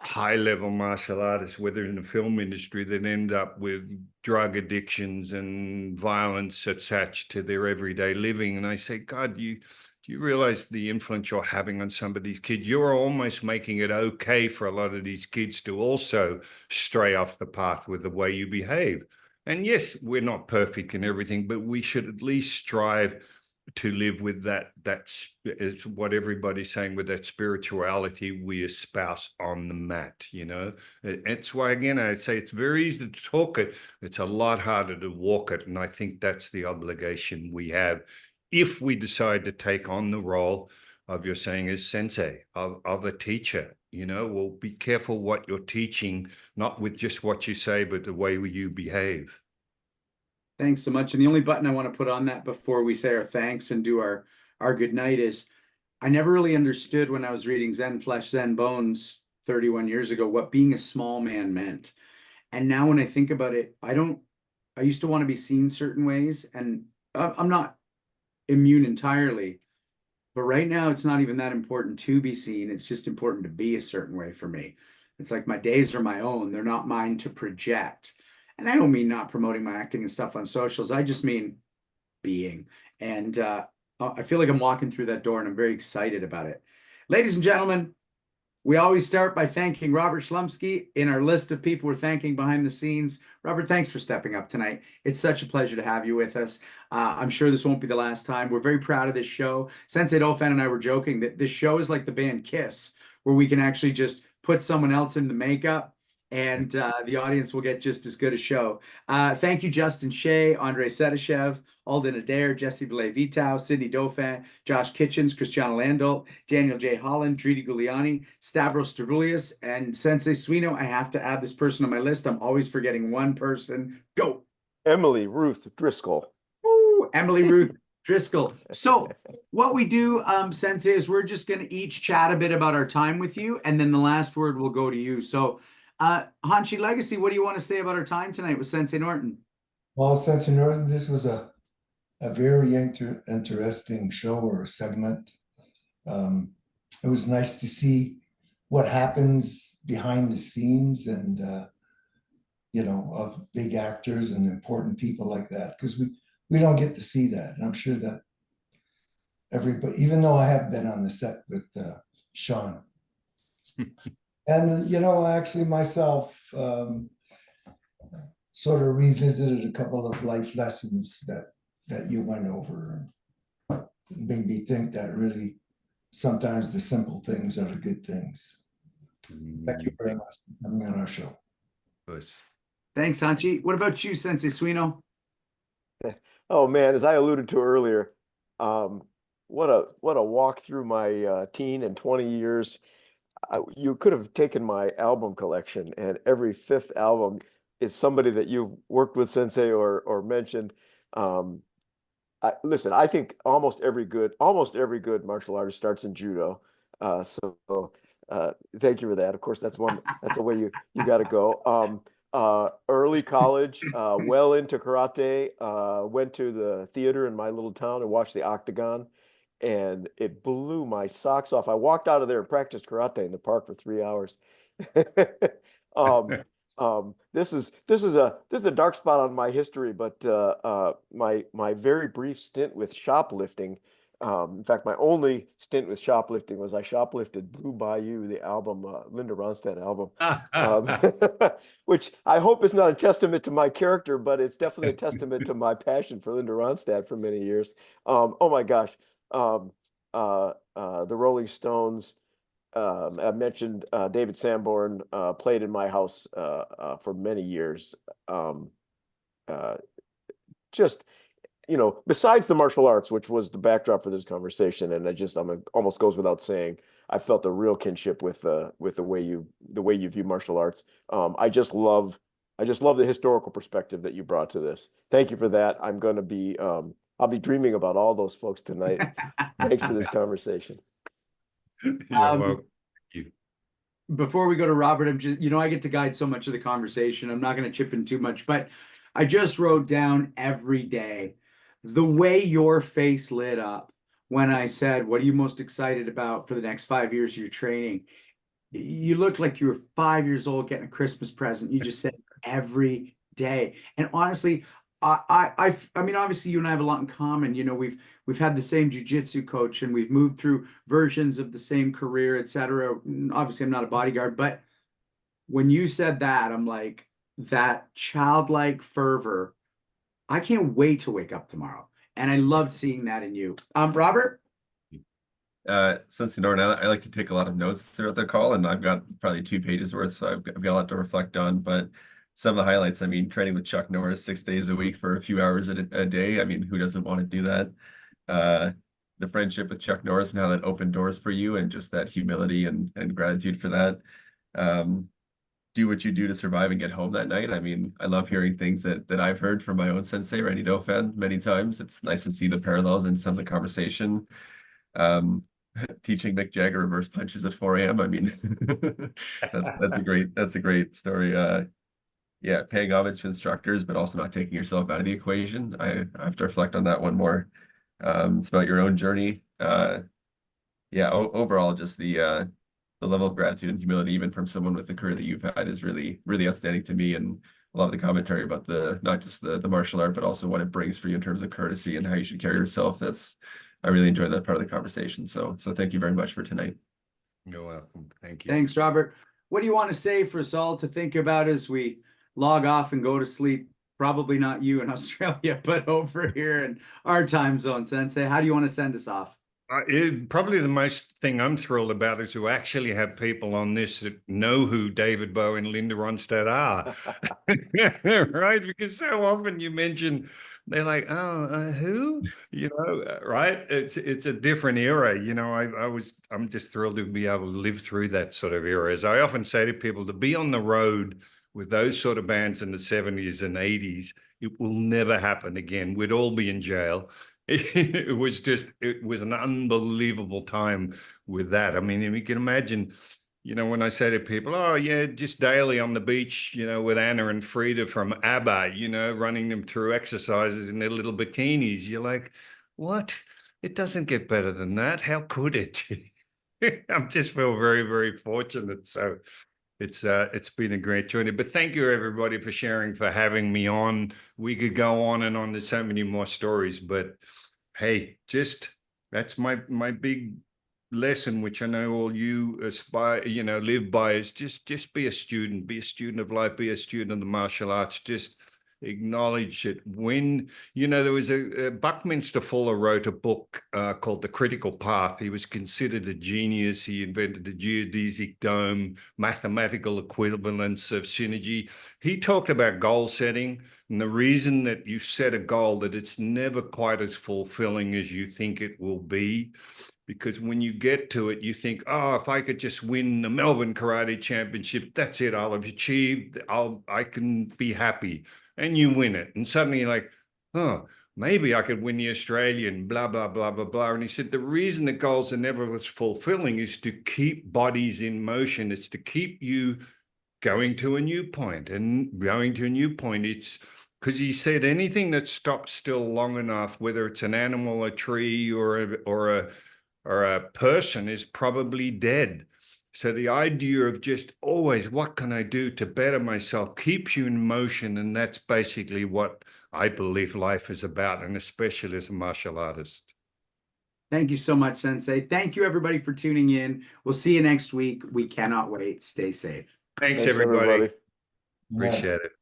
high-level martial artists, whether in the film industry, that end up with drug addictions and violence attached to their everyday living. And I say, God, do you realize the influence you're having on some of these kids? You're almost making it okay for a lot of these kids to also stray off the path with the way you behave. And yes, we're not perfect in everything, but we should at least strive to live with that's what everybody's saying, with that spirituality we espouse on the mat, you know. It's why, again, I'd say it's very easy to talk it, it's a lot harder to walk it. And I think that's the obligation we have if we decide to take on the role of, you're saying, as sensei, of a teacher. You know, well, be careful what you're teaching, not with just what you say, but the way you behave. Thanks so much. And the only button I want to put on that before we say our thanks and do our good night is, I never really understood when I was reading Zen Flesh, Zen Bones 31 years ago what being a small man meant. And now when I think about it, I used to want to be seen certain ways, and I'm not immune entirely, but right now it's not even that important to be seen. It's just important to be a certain way for me. It's like my days are my own. They're not mine to project. And I don't mean not promoting my acting and stuff on socials. I just mean being. And I feel like I'm walking through that door, and I'm very excited about it. Ladies and gentlemen, we always start by thanking Robert Schlumsky in our list of people we're thanking behind the scenes. Robert, thanks for stepping up tonight. It's such a pleasure to have you with us. I'm sure this won't be the last time. We're very proud of this show. Sensei Dolphin and I were joking that this show is like the band Kiss, where we can actually just put someone else in the makeup, and the audience will get just as good a show. Thank you, Justin Shea, Andrei Sedashev, Alden Adair, Jesse Belay-Vitao, Sydney Dauphin, Josh Kitchens, Cristiano Landol, Daniel J. Holland, Dridi Gugliani, Stavros Stavroulias, and Sensei Suino. I have to add this person on my list. I'm always forgetting one person. Go! Emily Ruth Driscoll. Ooh, Emily Ruth Driscoll. So what we do, Sensei, is we're just going to each chat a bit about our time with you, and then the last word will go to you. So Hanshi Legacy, what do you want to say about our time tonight with Sensei Norton? Well, Sensei Norton, this was a a very interesting show or segment. It was nice to see what happens behind the scenes and, of big actors and important people like that, because we don't get to see that. And I'm sure that everybody, even though I have been on the set with Sean, and actually myself sort of revisited a couple of life lessons that you went over, and made me think that really sometimes the simple things are the good things. Thank you very much for coming on our show. Thanks, Hanchi. What about you, Sensei Suino? Oh man, as I alluded to earlier, what a walk through my teen and 20 years. You could have taken my album collection, and every fifth album is somebody that you've worked with, Sensei, or mentioned. Listen, I think almost every good martial artist starts in judo. Thank you for that. Of course, that's a way you got to go. Early college, well into karate, went to the theater in my little town and watched the Octagon, and it blew my socks off. I walked out of there and practiced karate in the park for 3 hours. This is a dark spot on my history, but my very brief stint with shoplifting. In fact, my only stint with shoplifting was I shoplifted Blue Bayou, the album, Linda Ronstadt album, which I hope is not a testament to my character, but it's definitely a testament to my passion for Linda Ronstadt for many years. Oh my gosh, the Rolling Stones. I mentioned David Sanborn played in my house for many years. Just besides the martial arts, which was the backdrop for this conversation, and almost goes without saying, I felt a real kinship with the way you view martial arts. I just love the historical perspective that you brought to this. Thank you for that. I'll be dreaming about all those folks tonight, thanks to this conversation. Before we go to Robert, I'm just, I get to guide so much of the conversation. I'm not going to chip in too much, but I just wrote down every day the way your face lit up when I said, what are you most excited about for the next 5 years of your training? You looked like you were 5 years old getting a Christmas present. You just said every day. And honestly, I mean, obviously you and I have a lot in common. We've had the same jiu-jitsu coach, and we've moved through versions of the same career, etc. Obviously, I'm not a bodyguard, but when you said that, I'm like, that childlike fervor. I can't wait to wake up tomorrow. And I loved seeing that in you. Robert? Sensei Norton, I like to take a lot of notes throughout the call, and I've got probably 2 pages worth, so I've got a lot to reflect on. But some of the highlights, I mean, training with Chuck Norris 6 days a week for a few hours a day. I mean, who doesn't want to do that? The friendship with Chuck Norris and how that opened doors for you, and just that humility and gratitude for that. Do what you do to survive and get home that night. I mean, I love hearing things that I've heard from my own sensei, Randy Dauphin, many times. It's nice to see the parallels in some of the conversation. Teaching Mick Jagger reverse punches at 4 a.m. I mean, that's a great story. Yeah, paying homage to instructors, but also not taking yourself out of the equation. I have to reflect on that one more. It's about your own journey. Yeah, overall, just the level of gratitude and humility, even from someone with the career that you've had, is really, really outstanding to me. And a lot of the commentary about not just the martial art, but also what it brings for you in terms of courtesy and how you should carry yourself. I really enjoyed that part of the conversation. So thank you very much for tonight. You're welcome. Thank you. Thanks, Robert. What do you want to say for us all to think about as we log off and go to sleep? Probably not you in Australia, but over here in our time zone, Sensei. How do you want to send us off? Probably the most thing I'm thrilled about is to actually have people on this that know who David Bowie and Linda Ronstadt are, right? Because so often you mention, they're like, oh, who? Right? It's a different era. I'm just thrilled to be able to live through that sort of era. As I often say to people, to be on the road with those sort of bands in the 70s and 80s, it will never happen again. We'd all be in jail. It was an unbelievable time with that. I mean, you can imagine you know, when I say to people, oh yeah, just daily on the beach, you know, with Anna and Frida from ABBA, you know, running them through exercises in their little bikinis, you're like, what? It doesn't get better than that. How could it? I just feel very, very fortunate. So it's been a great journey. But thank you everybody for sharing, for having me on. We could go on and on. There's so many more stories, but hey, just that's my big lesson, which I know all you aspire, you know, live by, is just be a student of life, be a student of the martial arts. Just acknowledge it. When, you know, there was a Buckminster Fuller wrote a book called The Critical Path. He was considered a genius. He invented the geodesic dome, mathematical equivalence of synergy. He talked about goal setting, and the reason that you set a goal, that it's never quite as fulfilling as you think it will be. Because when you get to it, you think, oh, if I could just win the Melbourne Karate Championship, that's it. I'll have achieved. I can be happy. And you win it. And suddenly you're like, oh, maybe I could win the Australian, blah, blah, blah, blah, blah. And he said, the reason the goals are never as fulfilling is to keep bodies in motion. It's to keep you going to a new point. And going to a new point, it's because he said anything that stops still long enough, whether it's an animal, a tree, or a person, is probably dead. So the idea of just always, what can I do to better myself, keeps you in motion. And that's basically what I believe life is about, and especially as a martial artist. Thank you so much, Sensei. Thank you, everybody, for tuning in. We'll see you next week. We cannot wait. Stay safe. Thanks everybody. Yeah. Appreciate it.